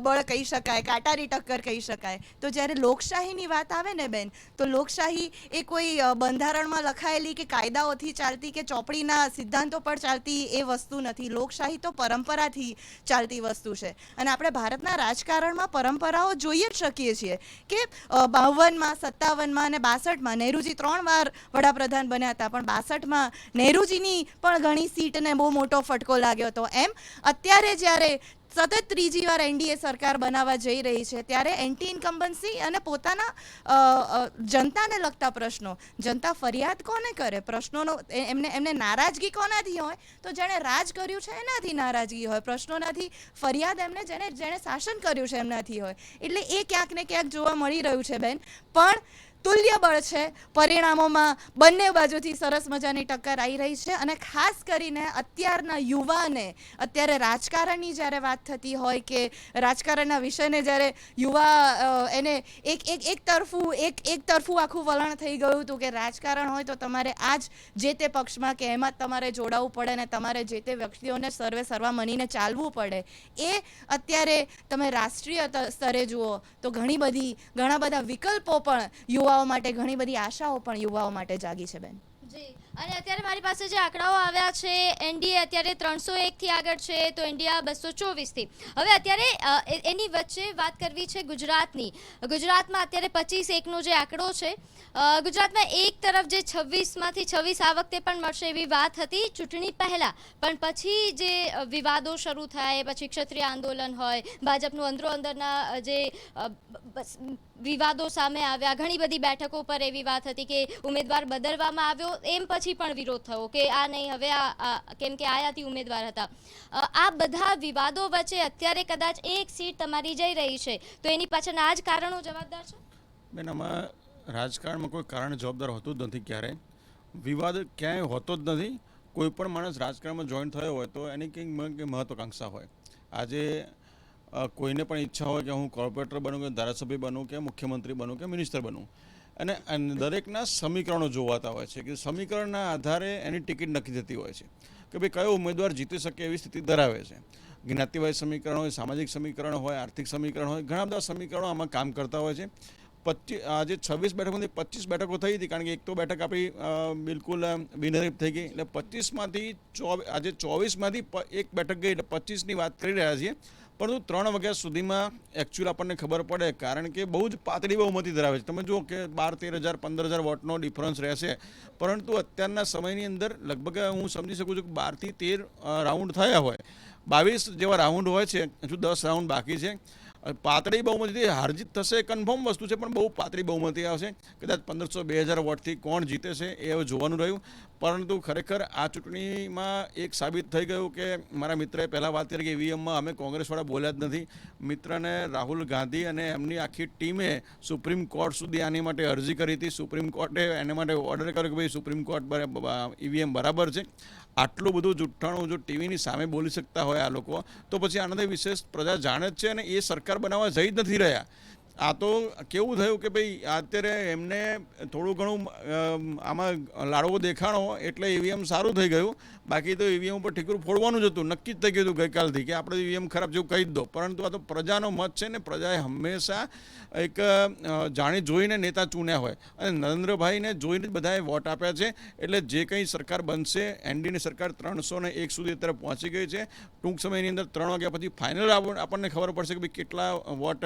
બળ કહી શકાય, કાંટાની ટક્કર કહી શકાય. તો જ્યારે લોકશાહીની વાત આવે ને બેન, તો લોકશાહી એ કોઈ બંધારણમાં લખાયેલી કે કાયદાઓથી ચાલતી કે ચોપડીના સિદ્ધાંતો પર ચાલતી એ વસ્તુ નથી. લોકશાહી તો પરંપરાથી ચાલતી વસ્તુ છે. અને આપણે ભારતના રાજકારણમાં પરંપરાઓ જોઈએ જ શકીએ છીએ કે 52માં, 57માં અને 62માં નહેરુજી 3 વાર વડાપ્રધાન બન્યા હતા, પણ 62માં નહેરુજીની પણ ઘણી સીટને બહુ મોટો ફટકો લાગ્યો હતો. એમ અત્યારે જ્યારે સતત ત્રીજી વાર એનડીએ સરકાર બનાવવા જઈ રહી છે ત્યારે એન્ટી ઇન્કમ્બન્સી અને પોતાના જનતાને લગતા પ્રશ્નો, જનતા ફરિયાદ કોને કરે, પ્રશ્નોનો એમને નારાજગી કોનાથી હોય તો જેણે રાજ કર્યું છે એનાથી નારાજગી હોય, પ્રશ્નોનાથી ફરિયાદ એમને જેણે શાસન કર્યું છે એમનાથી હોય. એટલે એ ક્યાંક ને ક્યાંક જોવા મળી રહ્યું છે બેન. પણ તુલ્યબળ છે. પરિણામોમાં બંને બાજુથી સરસ મજાની ટક્કર આવી રહી છે. અને ખાસ કરીને અત્યારના યુવાને, અત્યારે રાજકારણની જ્યારે વાત થતી હોય કે રાજકારણના વિષયને જ્યારે યુવા એને એક તરફું આખું વલણ થઈ ગયું હતું કે રાજકારણ હોય તો તમારે આ જે તે પક્ષમાં કે એમાં તમારે જોડાવવું પડે ને તમારે જે તે વ્યક્તિઓને સર્વા મનીને ચાલવું પડે. એ અત્યારે તમે રાષ્ટ્રીય સ્તરે જુઓ તો ઘણા બધા વિકલ્પો પણ યુવાઓ માટે, ઘણી બધી આશાઓ પણ યુવાઓ માટે જાગી છે બેન. જી, અને અત્યારે મારી પાસે જે આંકડાઓ આવ્યા છે, એનડીએ અત્યારે 301 થી આગળ છે તો ઇન્ડિયા 224 થી. હવે અત્યારે એની વચ્ચે વાત કરવી છે ગુજરાતની. ગુજરાતમાં અત્યારે 25-1નો જે આંકડો છે, ગુજરાતમાં એક તરફ જે 26માંથી 26 આ વખતે પણ મળશે એવી વાત હતી ચૂંટણી પહેલા, પણ પછી જે વિવાદો શરૂ થાય, પછી ક્ષત્રિય આંદોલન હોય, ભાજપનું અંદરોઅંદરના જે વિવાદો સામે આવ્યા, ઘણી બધી બેઠકો પર એવી વાત હતી કે ઉમેદવાર બદલવામાં આવ્યો, એમ પછી પણ વિરોધ થયો કે આ નહીં, હવે કેમ કે આયાથી ઉમેદવાર હતા. આ બધા વિવાદો વચ્ચે અત્યારે કદાચ એક સીટ તમારી જઈ રહી છે તો એની પાછળના આ જ કારણો જવાબદાર છે બેન? આમાં રાજકારણમાં કોઈ કારણ જવાબદાર હોતું જ નથી. ક્યારેય વિવાદ ક્યાંય હોતો જ નથી. કોઈ પણ માણસ રાજકારણમાં જોઈન થયો હોય તો એની કંઈક મહત્વાકાંક્ષા હોય. આજે કોઈને પણ ઈચ્છા હોય કે હું કોર્પોરેટર બનું કે ધારાસભ્ય બનું કે મુખ્યમંત્રી બનું કે મિનિસ્ટર બનું, અને દરેકના સમીકરણો જોવાતા હોય છે કે સમીકરણના આધારે એની ટિકિટ નક્કી થતી હોય છે કે ભાઈ કયો ઉમેદવાર જીતી શકે એવી સ્થિતિ ધરાવે છે. જ્ઞાતિવાય સમીકરણ હોય, સામાજિક સમીકરણ હોય, આર્થિક સમીકરણ હોય, ઘણા બધા સમીકરણો આમાં કામ કરતા હોય છે. આજે 26 બેઠકોમાંથી 25 બેઠકો થઈ હતી, કારણ કે એક તો બેઠક આપણી બિલકુલ બિનહરીફ થઈ ગઈ, એટલે 25માંથી આજે 24માંથી એક બેઠક ગઈ, એટલે 25ની વાત કરી રહ્યા છીએ. પરંતુ 3 વાગ્યા સુધીમાં એકચ્યુઅલ આપણને ખબર પડે, કારણ કે બહુ જ પાતળી બહુમતી ધરાવે છે. તમે જુઓ કે 12-13 હજાર 15,000 વોટનો ડિફરન્સ રહેશે, પરંતુ અત્યારના સમયની અંદર લગભગ હું સમજી શકું છું કે 12 થી 13 રાઉન્ડ થયા હોય 22 જેવા રાઉન્ડ હોય છે, હજુ 10 રાઉન્ડ બાકી છે. પાતળી બહુમતીથી હારજીત થશે કન્ફર્મ વસ્તુ છે, પણ બહુ પાતળી બહુમતી આવશે. કદાચ 1500-2000 વોટથી કોણ જીતે છે એ હવે જોવાનું રહ્યું. પરંતુ ખરેખર આ ચૂંટણીમાં એક સાબિત થઈ ગયું કે મારા મિત્રએ પહેલાં વાત કરી કે ઈવીએમમાં અમે કોંગ્રેસવાળા બોલ્યા જ નથી. મિત્રને રાહુલ ગાંધી અને એમની આખી ટીમે સુપ્રીમ કોર્ટ સુધી આની માટે અરજી કરી હતી. સુપ્રીમ કોર્ટે એને માટે ઓર્ડર કર્યો કે ભાઈ સુપ્રીમ કોર્ટ ઈવીએમ બરાબર છે. આટલું બધું જુઠ્ઠાણું જો ટીવીની સામે બોલી શકતા હોય આ લોકો, તો પછી આનાથી વિશેષ પ્રજા જાણે જ છે અને એ સરકાર બનાવવા જઈ જ નથી રહ્યા. આ તો કેવું થયું કે ભાઈ અત્યારે એમને થોડું ઘણું આમાં લાડવો દેખાણો એટલે ઈવીએમ સારું થઈ ગયું. બાકી તો ઈવીએમ ઉપર ઠીકરું ફોડવાનું જ હતું, નક્કી જ થઈ ગયું હતું ગઈકાલથી કે આપણે ઈવીએમ ખરાબ જેવું કહી જ દો. પરંતુ આ તો પ્રજાનો મત છે ને પ્રજાએ હંમેશા એક જાણી જોઈને નેતા ચૂન્યા હોય અને નરેન્દ્રભાઈને જોઈને જ બધાએ વોટ આપ્યા છે. એટલે જે કંઈ સરકાર બનશે, એનડીની સરકાર 301 સુધી અત્યારે પહોંચી ગઈ છે. ટૂંક સમયની અંદર 3 વાગ્યા પછી ફાઇનલ આપણને ખબર પડશે કે ભાઈ કેટલા વોટ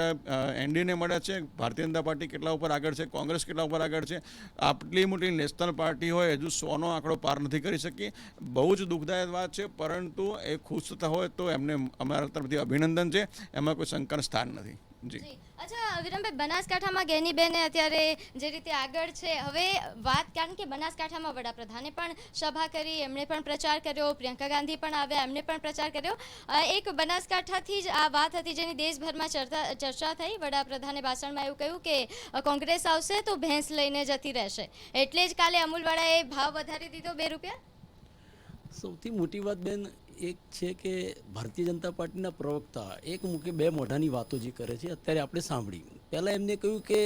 એનડીને મળ્યા છે, ભારતીય જનતા પાર્ટી કેટલા ઉપર આગળ છે, કોંગ્રેસ કેટલા ઉપર આગળ છે. આટલી મોટી નેશનલ પાર્ટી હોય હજુ 100નો આંકડો પાર નથી કરી શકી. બહુ જ દુઃખદાયક વાત છે, પરંતુ એ ખુશ થતા હોય તો એમને અમારા તરફથી અભિનંદન છે, એમાં કોઈ શંકાનું સ્થાન નથી. જી અચ્છા વિરમભાઈ, બનાસકાંઠામાં ગેનીબેને અત્યારે જે રીતે આગળ છે, હવે વાત, કારણ કે બનાસકાંઠામાં વડાપ્રધાને પણ સભા કરી, એમણે પણ પ્રચાર કર્યો, પ્રિયંકા ગાંધી પણ આવ્યા, એમણે પણ પ્રચાર કર્યો. એક બનાસકાંઠાથી જ આ વાત હતી જેની દેશભરમાં ચર્ચા થઈ. વડાપ્રધાને ભાષણમાં એવું કહ્યું કે કોંગ્રેસ આવશે તો ભેંસ લઈને જતી રહેશે, એટલે જ કાલે અમૂલવાળાએ ભાવ વધારી દીધો 2 રૂપિયા. સૌથી મોટી વાત બેન એક છે કે ભારતીય જનતા પાર્ટીના પ્રવક્તા એક મૂકે 2 મોઢાની વાતો જે કરે છે અત્યારે આપણે સાંભળી. પહેલાં એમને કહ્યું કે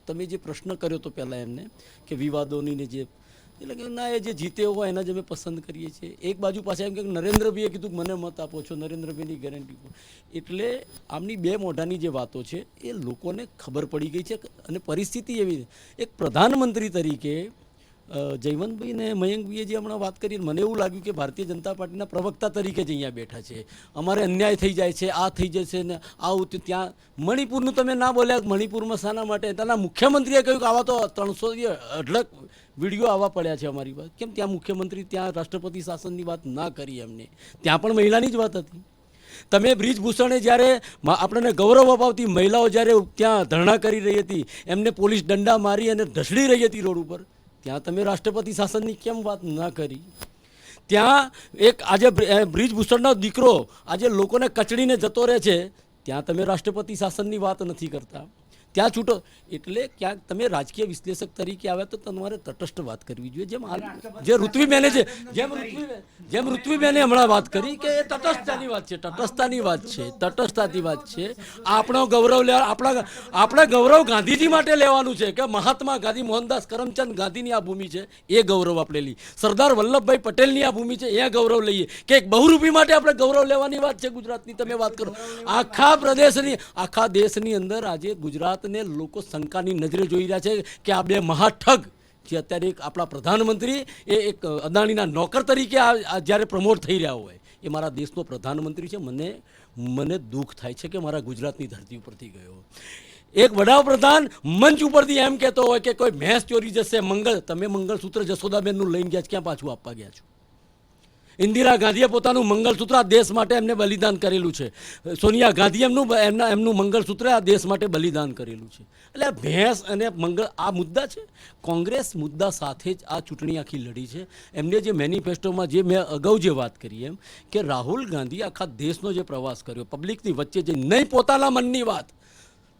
તમે જે પ્રશ્ન કર્યો તો પહેલાં એમને કે વિવાદોની ને જે, એટલે કે ના એ જે જીતે હોય એના જ અમે પસંદ કરીએ છીએ. એક બાજુ પાછા એમ કે નરેન્દ્રભાઈએ કીધું મને મત આપો છો, નરેન્દ્રભાઈની ગેરંટી. એટલે આમની 2 મોઢાની જે વાતો છે એ લોકોને ખબર પડી ગઈ છે. અને પરિસ્થિતિ એવી, એક પ્રધાનમંત્રી તરીકે જયવંતભાઈ ને મયંકભાઈએ જે હમણાં વાત કરી, મને એવું લાગ્યું કે ભારતીય જનતા પાર્ટીના પ્રવક્તા તરીકે જ અહીંયા બેઠા છે. અમારે અન્યાય થઈ જાય છે, આ થઈ જશે ને આવું ત્યાં. મણિપુરનું તમે ના બોલ્યા, મણિપુરમાં શાના માટે? ત્યાંના મુખ્યમંત્રીએ કહ્યું કે આવા તો 300 વિડીયો આવવા પડ્યા છે અમારી વાત. કેમ ત્યાં મુખ્યમંત્રી ત્યાં રાષ્ટ્રપતિ શાસનની વાત ના કરી એમને? ત્યાં પણ મહિલાની જ વાત હતી. તમે બ્રિજભૂષણે જ્યારે આપણને ગૌરવ અપાવતી મહિલાઓ જ્યારે ત્યાં ધરણા કરી રહી હતી, એમને પોલીસ દંડા મારી અને ઢસડી રહી હતી રોડ ઉપર, ત્યાં તમે રાષ્ટ્રપતિ શાસનની કેમ વાત ના કરી? ત્યાં એક આજે બ્રિજભૂષણનો દીકરો આજે લોકોને કચડીને જતો રહે છે, ત્યાં તમે રાષ્ટ્રપતિ શાસનની વાત નથી કરતા. ત્યાં છૂટો. એટલે ક્યાંક તમે રાજકીય વિશ્લેષક તરીકે આવ્યા તો તમારે તટસ્થ વાત કરવી જોઈએ. જે ઋત્વીબેને છે, જેમ ઋત્વીબેને હમણાં વાત કરી કે એ તટસ્થતાની વાત છે, તટસ્થતાની વાત છે, તટસ્થતાની વાત છે. આપણો ગૌરવ લેવા, આપણે ગૌરવ ગાંધીજી માટે લેવાનું છે કે મહાત્મા ગાંધી, મોહનદાસ કરમચંદ ગાંધીની આ ભૂમિ છે, એ ગૌરવ આપણે લઈએ. સરદાર વલ્લભભાઈ પટેલની આ ભૂમિ છે, એ ગૌરવ લઈએ. કે એક બહુરૂપી માટે આપણે ગૌરવ લેવાની વાત છે. ગુજરાતની તમે વાત કરો, આખા પ્રદેશની, આખા દેશની અંદર આજે ગુજરાતને લોકો શંકાની નજરે જોઈ રહ્યા છે કે આ 2 મહાઠગ જે અત્યારે એક આપણા પ્રધાનમંત્રી એ એક અદાણીના નોકર તરીકે જ્યારે પ્રમોટ થઈ રહ્યા હોય, એ મારા દેશનો પ્રધાનમંત્રી છે. મને દુઃખ થાય છે કે મારા ગુજરાતની ધરતી ઉપરથી ગયો એક વડાપ્રધાન મંચ ઉપરથી એમ કહેતો હોય કે કોઈ ભેંસ ચોરી જશે, તમે મંગળસૂત્ર જશોદાબેનનું લઈને ગયા, ક્યાં પાછું આપવા ગયા છો? ઇન્દિરા ગાંધીએ પોતાનું મંગળસૂત્ર આ દેશ માટે એમને બલિદાન કરેલું છે. સોનિયા ગાંધીએ એમનું મંગળસૂત્ર આ દેશ માટે બલિદાન કરેલું છે. એટલે ભેંસ અને આ મુદ્દા છે. કોંગ્રેસ મુદ્દા સાથે જ આ ચૂંટણી આખી લડી છે. એમને જે મેનિફેસ્ટોમાં જે મેં અગાઉ જે વાત કરી એમ કે રાહુલ ગાંધી આખા દેશનો જે પ્રવાસ કર્યો, પબ્લિકની વચ્ચે જે નહીં પોતાના મનની વાત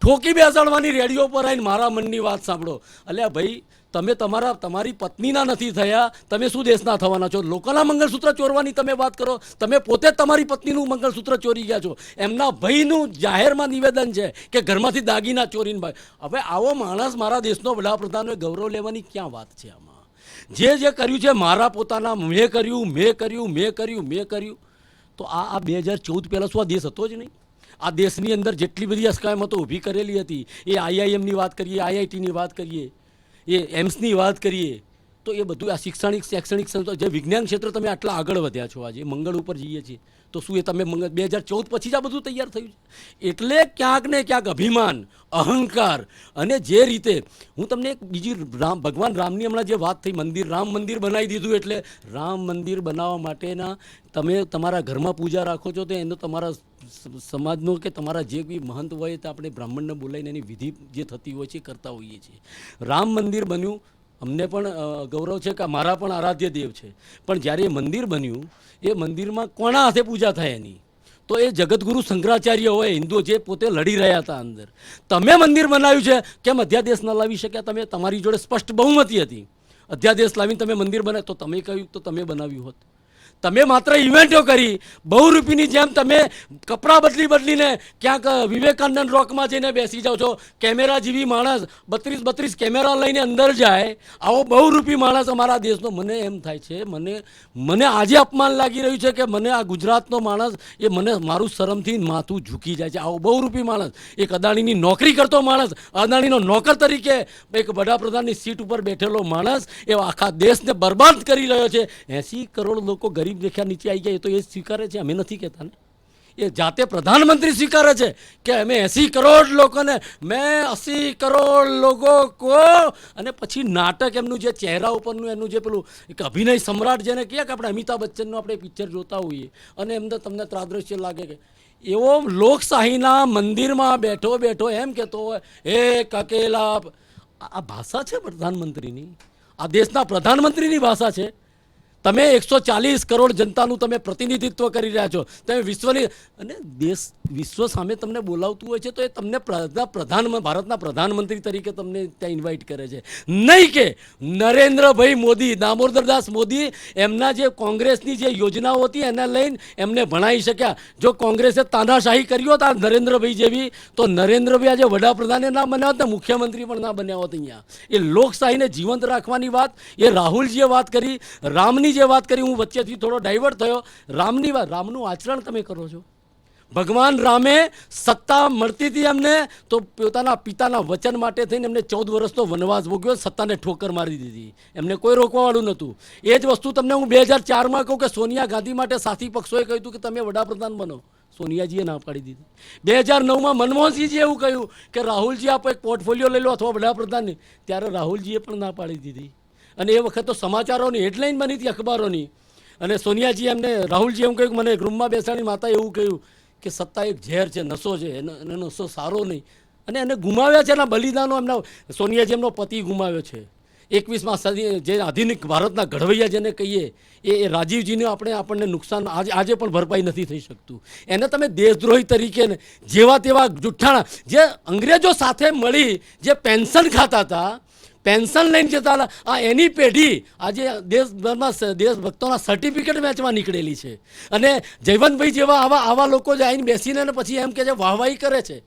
ઠોકી બેસાડવાની, રેડિયો પર આવીને મારા મનની વાત સાંભળો. અલ્યા ભાઈ, તમે તમારી પત્નીના નથી થયા, તમે શું દેશના થવાના છો? લોકોના મંગળસૂત્ર ચોરવાની તમે વાત કરો. તમે પોતે તમારી પત્નીનું મંગળસૂત્ર ચોરી ગયા છો. એમના ભાઈનું જાહેરમાં નિવેદન છે કે ઘરમાંથી દાગીના ચોરીને ભાઈ. હવે આવો માણસ મારા દેશનો વડાપ્રધાનને ગૌરવ લેવાની ક્યાં વાત છે આમાં? જે કર્યું છે મારા પોતાના, મેં કર્યું. તો આ 2014 પહેલાં શું આ દેશ હતો જ નહીં? આ દેશની અંદર જેટલી બધી અસ્કામતો ઊભી કરેલી હતી, એ IIMની વાત કરીએ, IITની વાત કરીએ, એ એમ્સની વાત કરીએ, તો એ બધું આ શૈક્ષણિક સંસ્થા, જે વિજ્ઞાન ક્ષેત્ર તમે આટલા આગળ વધ્યા છો, આજે મંગળ ઉપર જઈએ છીએ, તો શું એ તમે 2014 પછી જ આ બધું તૈયાર થયું છે? એટલે ક્યાંક ને ક્યાંક અભિમાન, અહંકાર અને જે રીતે હું તમને એક બીજી ભગવાન રામની હમણાં જે વાત થઈ, રામ મંદિર બનાવી દીધું, એટલે રામ મંદિર બનાવવા માટેના તમે તમારા ઘરમાં પૂજા રાખો છો તો એનો તમારા સમાજનો કે તમારા જે બી મહંત હોય તો આપણે બ્રાહ્મણને બોલાવીને એની વિધિ જે થતી હોય છે એ કરતા હોઈએ છીએ. રામ મંદિર બન્યું, અમને પણ ગૌરવ છે કે મારા પણ આરાધ્ય દેવ છે, પણ જ્યારે એ મંદિર બન્યું એ મંદિરમાં કોના હાથે પૂજા થાય એની? તો એ જગતગુરુ શંકરાચાર્ય હોય, હિન્દુઓ જે પોતે લડી રહ્યા હતા અંદર. તમે મંદિર બનાવ્યું છે, કેમ અધ્યાદેશ ન લાવી શક્યા? તમે તમારી જોડે સ્પષ્ટ બહુમતી હતી, અધ્યાદેશ લાવીને તમે મંદિર બનાવ્યું, તો તમે કહ્યું તો તમે બનાવ્યું હોત. તમે માત્ર ઇવેન્ટો કરી, બહુરૂપીની જેમ તમે કપડાં બદલીને ક્યાંક વિવેકાનંદ રોકમાં જઈને બેસી જાઓ છો. કેમેરા જેવી માણસ 32 કેમેરા લઈને અંદર જાય, આવો બહુરૂપી માણસ અમારા દેશનો. મને એમ થાય છે, મને આજે અપમાન લાગી રહ્યું છે કે મને આ ગુજરાતનો માણસ એ મને મારું શરમથી માથું ઝૂકી જાય છે. આવો બહુરૂપી માણસ, એક અદાણીની નોકરી કરતો માણસ, અદાણીનો નોકર તરીકે એક વડાપ્રધાનની સીટ ઉપર બેઠેલો માણસ એ આખા દેશને બરબાદ કરી રહ્યો છે. 80 કરોડ લોકો ગરીબ રેખા નીચે આવી ગયા, એ તો એ સ્વીકારે છે, અમે નથી કહેતા ને. એ જાતે પ્રધાનમંત્રી સ્વીકારે છે કે અમે 80 કરોડ લોકોને, મેં 80 કરોડ લોકો કો, અને પછી નાટક એમનું જે ચહેરા ઉપરનું એનું જે પેલું એક અભિનય સમ્રાટ જેને કહે કે આપણે અમિતાભ બચ્ચનનું આપણે પિક્ચર જોતા હોઈએ અને એમને તમને ત્રાદ્રશ્ય લાગે કે એવો લોકશાહીના મંદિરમાં બેઠો એમ કહેતો હોય એક અકેલા. આ ભાષા છે પ્રધાનમંત્રીની, આ દેશના પ્રધાનમંત્રીની ભાષા છે. તમે 140 કરોડ જનતાનું તમે પ્રતિનિધિત્વ કરી રહ્યા છો, તમે વિશ્વની અને વિશ્વ સામે તમને બોલાવતું હોય છે તો એ તમને ભારતના પ્રધાનમંત્રી તરીકે તમને ત્યાં ઇન્વાઇટ કરે છે. નહીં કે નરેન્દ્રભાઈ મોદી, દામોદરદાસ મોદી એમના જે કોંગ્રેસની જે યોજનાઓ હતી એને લઈને એમને ભણાવી શક્યા. જો કોંગ્રેસે તાનાશાહી કરી હોત આ નરેન્દ્રભાઈ જેવી, તો નરેન્દ્રભાઈ આજે વડાપ્રધાને ના બન્યા હોત ને મુખ્યમંત્રી પણ ના બન્યા હોત. અહીંયા એ લોકશાહીને જીવંત રાખવાની વાત એ રાહુલજીએ વાત કરી, રામની જે વાત કરી, હું વચ્ચેથી થોડો ડાયવર્ટ થયો. રામની વાત, રામનું આચરણ તમે કરો છો. ભગવાન રામે સત્તા મળતી હતી એમને તો પોતાના પિતાના વચન માટે થઈને એમને 14 વર્ષનો વનવાસ ભોગ્યો, સત્તાને ઠોકર મારી દીધી, એમને કોઈ રોકવાવાળું નહોતું. એ જ વસ્તુ તમને હું 2004માં કહું કે સોનિયા ગાંધી માટે સાથી પક્ષોએ કહ્યું હતું કે તમે વડાપ્રધાન બનો, સોનિયાજીએ ના પાડી દીધી. 2009માં મનમોહનસિંહજીએ એવું કહ્યું કે રાહુલજી આપ એક પોર્ટફોલિયો લઈ લો અથવા વડાપ્રધાનની, ત્યારે રાહુલજીએ પણ ના પાડી દીધી. અને એ વખત તો સમાચારોની હેડલાઇન બની હતી અખબારોની. અને સોનિયાજી એમને, રાહુલજી એમ કહ્યું, મને રૂમમાં બેસાડી માતા એવું કહ્યું કે સત્તા એક ઝેર છે, નશો છે, એનો નશો સારો નહીં. અને એને ગુમાવ્યા છે, એના બલિદાનો એમના. સોનિયાજી એમનો પતિ ગુમાવ્યો છે. 21મા સદી જે આધુનિક ભારતના ઘડવૈયા જેને કહીએ એ રાજીવજીને આપણને નુકસાન આજે પણ ભરપાઈ નથી થઈ શકતું. એને તમે દેશદ્રોહી તરીકે ને જેવા તેવા જુઠ્ઠાણા જે અંગ્રેજો સાથે મળી જે પેન્શન ખાતા હતા, પેન્શન લઈને જતા હતા, આ એની પેઢી આજે દેશભરમાં દેશભક્તોના સર્ટિફિકેટ વેચવા નીકળેલી છે. અને જયવંતભાઈ જેવા આવા લોકો જ આવીને બેસીને પછી એમ કે છે વાહવાહી કરે છે.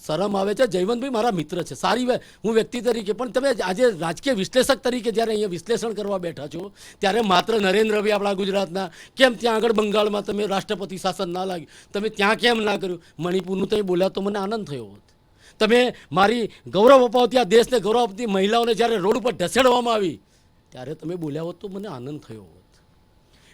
શરમ આવે છે. જયવંતભાઈ મારા મિત્ર છે, સારી હું વ્યક્તિ તરીકે, પણ તમે આજે રાજકીય વિશ્લેષક તરીકે જ્યારે અહીંયા વિશ્લેષણ કરવા બેઠા છો ત્યારે માત્ર નરેન્દ્રભાઈ આપણા ગુજરાતના, કેમ ત્યાં આગળ બંગાળમાં તમે રાષ્ટ્રપતિ શાસન ના લાગ્યું, તમે ત્યાં કેમ ના કર્યું? મણિપુરનું તમે બોલ્યા તો મને આનંદ થયો હોત. તમે મારી ગૌરવ અપાવતી આ દેશને ગૌરવ આપતી મહિલાઓને જ્યારે રોડ ઉપર ઢસેડવામાં આવી ત્યારે તમે બોલ્યા હોત તો મને આનંદ થયો હોત.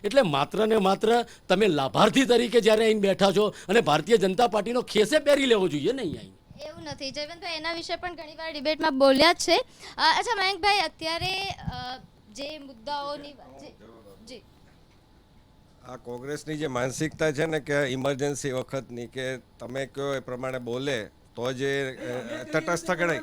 એટલે માત્ર ને માત્ર તમે લાભાર્થી તરીકે જ્યારે અહીં બેઠા છો અને ભારતીય જનતા પાર્ટીનો ખેસે પહેરી લેવો જોઈએ ને અહીં. એવું નથી જયવંતભાઈ, એના વિશે પણ ઘણીવાર ડિબેટમાં બોલ્યા જ છે. અચ્છા મયંકભાઈ, અત્યારે જે મુદ્દાઓની જી આ કોંગ્રેસની જે માનસિકતા છે ને કે ઇમરજન્સી વખતની કે તમે કહો એ પ્રમાણે બોલે તો જે તટસ્થ ગણાય.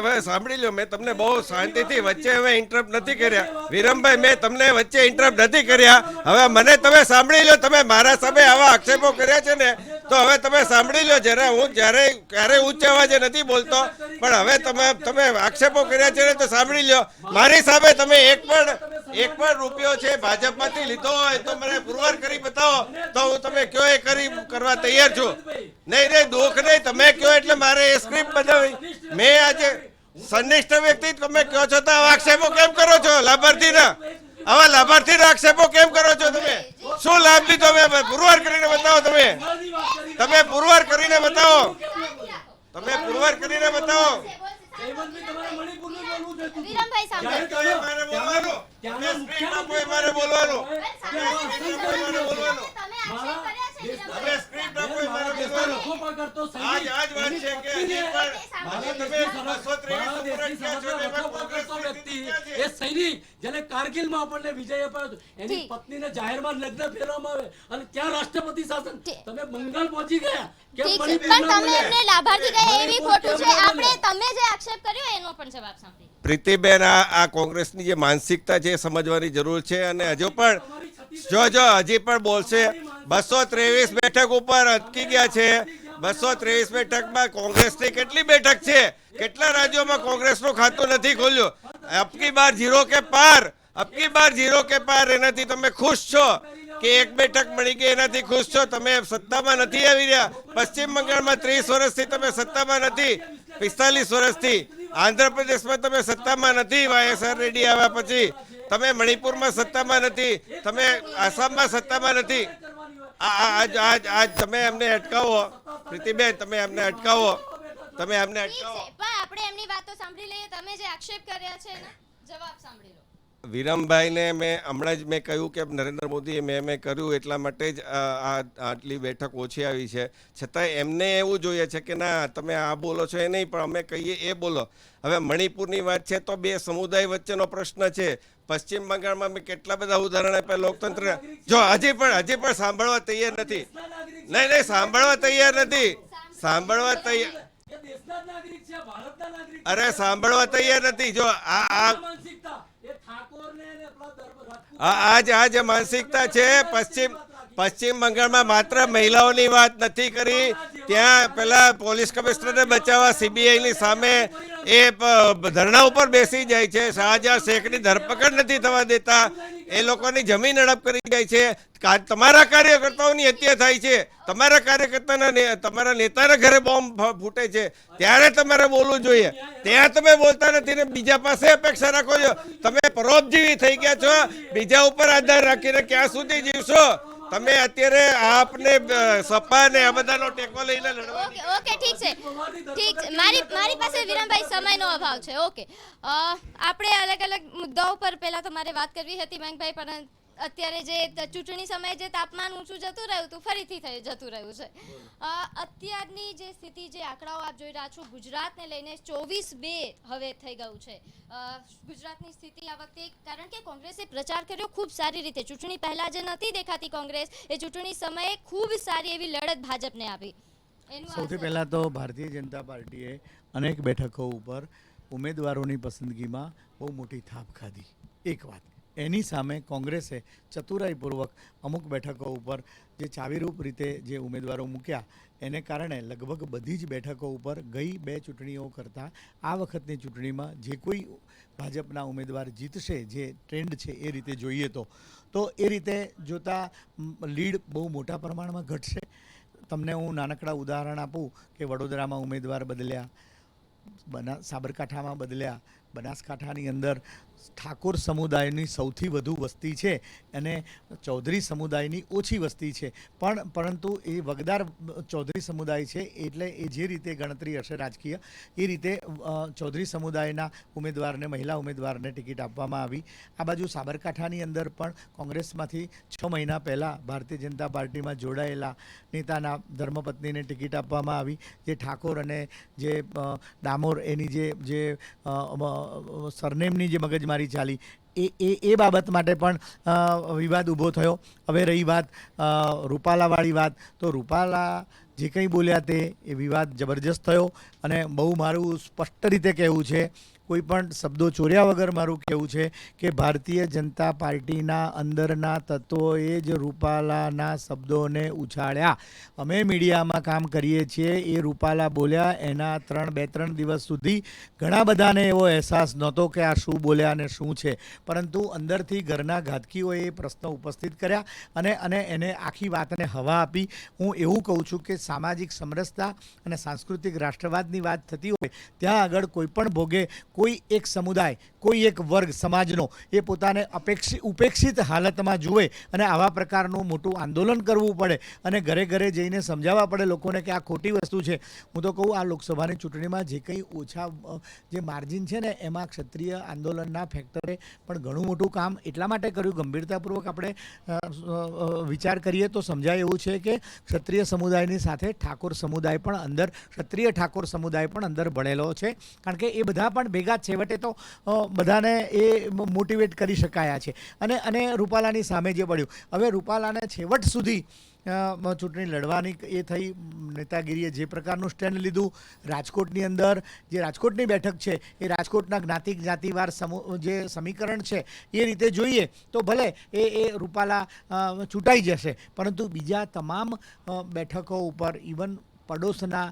હવે સાંભળી લો, મેં તમને બહુ શાંતિથી વચ્ચે હવે ઇન્ટરપ્ટ નથી કર્યા. વિરમભાઈ, મેં તમને વચ્ચે ઇન્ટરપ્ટ નથી કર્યા. હવે મને તમે સાંભળી લો. તમે મારા સામે આવા આક્ષેપો કર્યા છે ને તો હવે તમે સાંભળી લો. હું ક્યારે ઉચ્ચ અવાજે નથી બોલતો, પણ હવે તમે આક્ષેપો કર્યા છે ને તો સાંભળી લો. મારી સામે તમે એક પણ રૂપિયો છે ભાજપમાંથી લીધો હોય તો મને પુરવાર કરી બતાવો તો હું તમે કયો એ કરવા તૈયાર છું. નહીં દુઃખ નહીં, તમે કયો એટલે મારે એ સ્ક્રિપ્ટ બનાવી. મેં આજે સંનિષ્ઠ વ્યક્તિ તમે કહો છો તો આવા આક્ષેપો કેમ કરો છો? આવા લાભાર્થીના આક્ષેપો કેમ કરો છો? તમે શું લાભ લીધો? પુરવાર કરીને બતાવો. તમે પુરવાર કરીને બતાવો. વિરમભાઈ સાંભળો. મારે બોલવાનું. તમે સ્ક્રીન આપો એ મારે બોલવાનું. તમે આક્ષેપ કર્યા છે વિરમભાઈ. તમે સ્ક્રીન આપો એ મારે બોલવાનું. આજ વાત છે કે હજી પણ તમે 223 ઉપર ક્યાં છો ને એમાં કોંગ્રેસની સ્થિતિ ક્યાં છે? એ સૈનિક જેને કારગિલમાં આપણને વિજય અપાયો હતો, એની ઠીક. પત્નીને જાહેરમાં લગ્ન ફેરવવામાં આવે અને ત્યાં રાષ્ટ્રપતિ શાસન, ઠીક. તમે મંગળ પહોંચી ગયા કેમ ઠીક છે, મણિપુર પણ ના તમે બોલ્યા? એમને લાભાર્થી કહે એવી ખોટું છે. આપણે તમે જે આક્ષેપ કર્યો એનો પણ જવાબ સાંભળીએ. પ્રીતિબેન, આ કોંગ્રેસની જે માનસિકતા છે એ સમજવાની જરૂર છે અને હજુ પણ જો હજી પણ બોલશે. 223 બેઠક ઉપર અટકી ગયા છે. 223 બેઠકમાં કોંગ્રેસની કેટલી બેઠક છે? કેટલા રાજ્યોમાં કોંગ્રેસનું ખાતું નથી ખોલ્યું? અબકી બાર 0 કે પાર, અબકી બાર 0 કે પાર. એનાથી તમે ખુશ છો કે એક બેઠક મળી ગઈ એનાથી ખુશ છો? તમે સત્તામાં નથી આવી રહ્યા. પશ્ચિમ બંગાળમાં 30 વર્ષથી તમે સત્તામાં નથી, 45 વર્ષથી. આંધ્રપ્રદેશમાં તમે સત્તામાં નથી, વાયએસઆર રેડ્ડી આવ્યા પછી. તમે મણિપુરમાં સત્તામાં નથી, તમે આસામમાં સત્તામાં નથી. આજ તમે અમને અટકાવો પ્રીતિબેન, તમે અમને અટકાવો, તમે અમને ઠીક અટકાવો. છે, પણ આપણે એમની વાતો સાંભળી લઈએ. તમે જે આક્ષેપ કર્યા છે એના જવાબ સાંભળી લો. વિરમભાઈને મેં હમણાં જ મેં કહ્યું કે નરેન્દ્ર મોદીએ મેં કર્યું એટલા માટે જ આટલી બેઠક ઓછી આવી છે. છતાં એમને એવું જોઈએ છે કે ના, તમે આ બોલો છો એ નહીં, પણ અમે કહીએ એ બોલો. હવે મણિપુરની વાત છે તો બે સમુદાય વચ્ચેનો પ્રશ્ન છે. પશ્ચિમ બંગાળમાં મેં કેટલા બધા ઉદાહરણ આપ્યા. લોકતંત્ર જો હજી પણ સાંભળવા તૈયાર નથી. નહીં, સાંભળવા તૈયાર નથી. સાંભળવા તૈયાર, એ દેશના જ નાગરિક છે, ભારતના નાગરિક છે. અરે સાંભળવા તૈયાર નથી. જો આ માનસિકતા એ ઠાકોરને અને આપણા ધર્મ આ જે માનસિકતા છે, પશ્ચિમ બંગાળમાં માત્ર મહિલાઓની વાત નથી કરી. ત્યાં પેલા પોલીસ કમિશનરને બચાવવા સીબીઆઈની સામે એ ધરણા ઉપર બેસી જાય છે. શાહજહાં શેખની ધરપકડ નથી થવા દેતા. એ લોકોની જમીન હડપ કરી જાય છે. તમારા કાર્યકર્તાઓની હત્યા થાય છે. તમારા કાર્યકર્તાના, તમારા નેતાના ઘરે બોમ્બ ફૂટે છે. ત્યારે તમારે બોલવું જોઈએ. ત્યાં તમે બોલતા નથી ને બીજા પાસે અપેક્ષા રાખો છો. તમે પરોપજીવી થઈ ગયા છો. બીજા ઉપર આધાર રાખીને ક્યાં સુધી જીવશો? તમે અત્યારે આપને સપા ને આ બધાનો ટેકો લઈને લડવા. ઓકે, ઠીક છે, ઠીક છે. મારી પાસે વિરમભાઈ સમયનો અભાવ છે. ઓકે, આપણે અલગ અલગ મુદ્દાઓ પર પહેલા તમારે વાત કરવી હતી મયંકભાઈ, પણ અત્યારે જે ચૂંટણી સમયે જે તાપમાન ઊંચું જતું રહ્યું હતું ફરીથી જતું રહ્યું છે. અત્યારની જે સ્થિતિ, જે આંકડાઓ આપ જોઈ રહ્યા છો, ગુજરાતને લઈને 24-2 હવે થઈ ગયું છે. ગુજરાતની સ્થિતિ આ વખતે, કારણ કે કોંગ્રેસે પ્રચાર કર્યો ખૂબ સારી રીતે. ચૂંટણી પહેલા જે નથી દેખાતી કોંગ્રેસ, એ ચૂંટણી સમયે ખૂબ સારી એવી લડત ભાજપને આપી. સૌથી પહેલાં તો ભારતીય જનતા પાર્ટીએ અનેક બેઠકો ઉપર ઉમેદવારોની પસંદગીમાં બહુ મોટી થાપ ખાધી. એક વાત. એની સામે કોંગ્રેસે ચતુરાઈપૂર્વક અમુક બેઠકો ઉપર જે ચાવીરૂપ રીતે જે ઉમેદવારો મૂક્યા, એને કારણે લગભગ બધી જ બેઠકો ઉપર ગઈ 2 ચૂંટણીઓ કરતાં આ વખતની ચૂંટણીમાં જે કોઈ ભાજપના ઉમેદવાર જીતશે, જે ટ્રેન્ડ છે એ રીતે જોઈએ તો એ રીતે જોતાં લીડ બહુ મોટા પ્રમાણમાં ઘટશે. તમને હું નાનકડા ઉદાહરણ આપું કે વડોદરામાં ઉમેદવાર બદલ્યા, સાબરકાંઠામાં બદલ્યા. બનાસકાંઠાની અંદર ઠાકોર સમુદાયની સૌથી વધુ વસ્તી છે અને ચૌધરી સમુદાયની ઓછી વસ્તી છે. પરંતુ એ વગદાર ચૌધરી સમુદાય છે, એટલે એ જે રીતે ગણતરી હશે રાજકીય, એ રીતે ચૌધરી સમુદાયના ઉમેદવારને, મહિલા ઉમેદવારને ટિકિટ આપવામાં આવી. આ બાજુ સાબરકાંઠાની અંદર પણ કોંગ્રેસમાંથી 6 મહિના પહેલાં ભારતીય જનતા પાર્ટીમાં જોડાયેલા નેતાના ધર્મપત્નીને ટિકિટ આપવામાં આવી. જે ઠાકોર અને જે ડામોર, એની જે સરનેમની જે મગજમારી ચાલી, એ બાબત માટે પણ વિવાદ ઊભો થયો. હવે રહી વાત રૂપાલાવાળી વાત, તો રૂપાલા જે કંઈ બોલ્યા તે એ વિવાદ જબરજસ્ત થયો. અને બહુ મારું સ્પષ્ટ રીતે કહેવું છે, કોઈ પણ શબ્દો ચોર્યા વગર મારું કહેવું છે કે ભારતીય જનતા પાર્ટીના અંદરના તત્વોએ જ રૂપાલાના શબ્દોને ઉછાળ્યા. અમે મીડિયામાં કામ કરીએ છીએ. એ રૂપાલા બોલ્યા એના 2-3 દિવસ સુધી ઘણા બધાને એવો અહેસાસ નહોતો કે આ શું બોલ્યા અને શું છે, પરંતુ અંદરથી ઘરના ઘાતકીઓએ એ પ્રશ્નો ઉપસ્થિત કર્યા અને એને આખી વાતને હવા આપી. હું એવું કહું છું કે સામાજિક સમરસતા અને સાંસ્કૃતિક રાષ્ટ્રવાદની વાત થતી હોય ત્યાં આગળ કોઈ પણ ભોગે કોઈ એક સમુદાય, કોઈ એક વર્ગ સમાજનો એ પોતાને ઉપેક્ષિત હાલતમાં જુએ અને આવા પ્રકારનું મોટું આંદોલન કરવું પડે અને ઘરે ઘરે જઈને સમજાવવા પડે લોકોને કે આ ખોટી વસ્તુ છે. હું તો કહું આ લોકસભાની ચૂંટણીમાં જે કંઈ ઓછા જે માર્જિન છે ને એમાં ક્ષત્રિય આંદોલનના ફેક્ટરે પણ ઘણું મોટું કામ એટલા માટે કર્યું. ગંભીરતાપૂર્વક આપણે વિચાર કરીએ તો સમજાય એવું છે કે ક્ષત્રિય સમુદાયની સાથે ઠાકોર સમુદાય પણ અંદર, ક્ષત્રિય ઠાકોર સમુદાય પણ અંદર ભળેલો છે. કારણ કે એ બધા પણ ભેગા છેવટે તો બધાને એ મોટિવેટ કરી શકાયા છે. અને રૂપાલાની સામે જે પડ્યું, હવે રૂપાલાને છેવટ સુધી ચૂંટણી લડવાની એ થઈ. નેતાગીરીએ જે પ્રકારનું સ્ટેન્ડ લીધું, રાજકોટની અંદર જે રાજકોટની બેઠક છે એ રાજકોટના જ્ઞાતિવાર જે સમીકરણ છે એ રીતે જોઈએ તો ભલે એ રૂપાલા ચૂંટાઈ જશે, પરંતુ બીજા તમામ બેઠકો ઉપર ઇવન પડોશના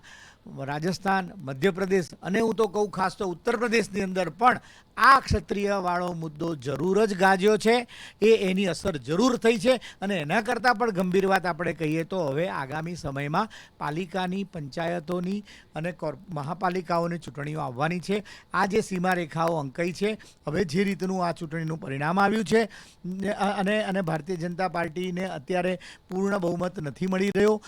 રાજસ્થાન, મધ્યપ્રદેશ અને હું તો કહું ખાસ તો ઉત્તર પ્રદેશની અંદર પણ આ ક્ષત્રિયવાળો મુદ્દો જરૂર જ ગાજ્યો છે. એની અસર જરૂર થઈ છે. અને એના કરતાં પણ ગંભીર વાત આપણે કહીએ તો હવે આગામી સમયમાં પાલિકાની, પંચાયતોની અને મહાપાલિકાઓની ચૂંટણીઓ આવવાની છે. આ જે સીમારેખાઓ અંકાઈ છે, હવે જે રીતનું આ ચૂંટણીનું પરિણામ આવ્યું છે અને ભારતીય જનતા પાર્ટીને અત્યારે પૂર્ણ બહુમત નથી મળી રહ્યો.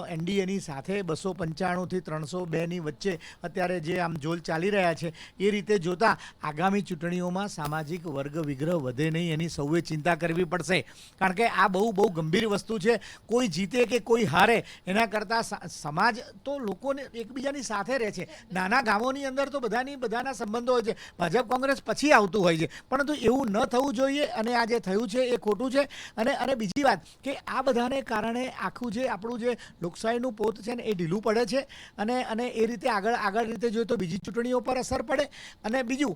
એનડીએની સાથે 295થી 302ની વચ્ચે અત્યારે જે આમ જોલ ચાલી રહ્યા છે એ રીતે જોતા આગામી ચૂંટણીઓમાં સામાજિક વર્ગ વિગ્રહ વધે નહીં એની સૌએ ચિંતા કરવી પડશે. કારણ કે આ બહુ ગંભીર વસ્તુ છે. કોઈ જીતે કે કોઈ હારે એના કરતાં સમાજ તો લોકોને એકબીજાની સાથે રહે છે. નાના ગામોની અંદર તો બધાના સંબંધો હોય છે. ભાજપ કોંગ્રેસ પછી આવતું હોય છે, પરંતુ એવું ન થવું જોઈએ અને આ જે થયું છે એ ખોટું છે. અને બીજી વાત કે આ બધાને કારણે આખું જે આપણું જે લોકશાહીનું પોત છે ને એ ઢીલું પડે છે અને એ રીતે આગળ રીતે જોઈએ તો બીજી ચૂંટણીઓ પર અસર પડે. અને બીજું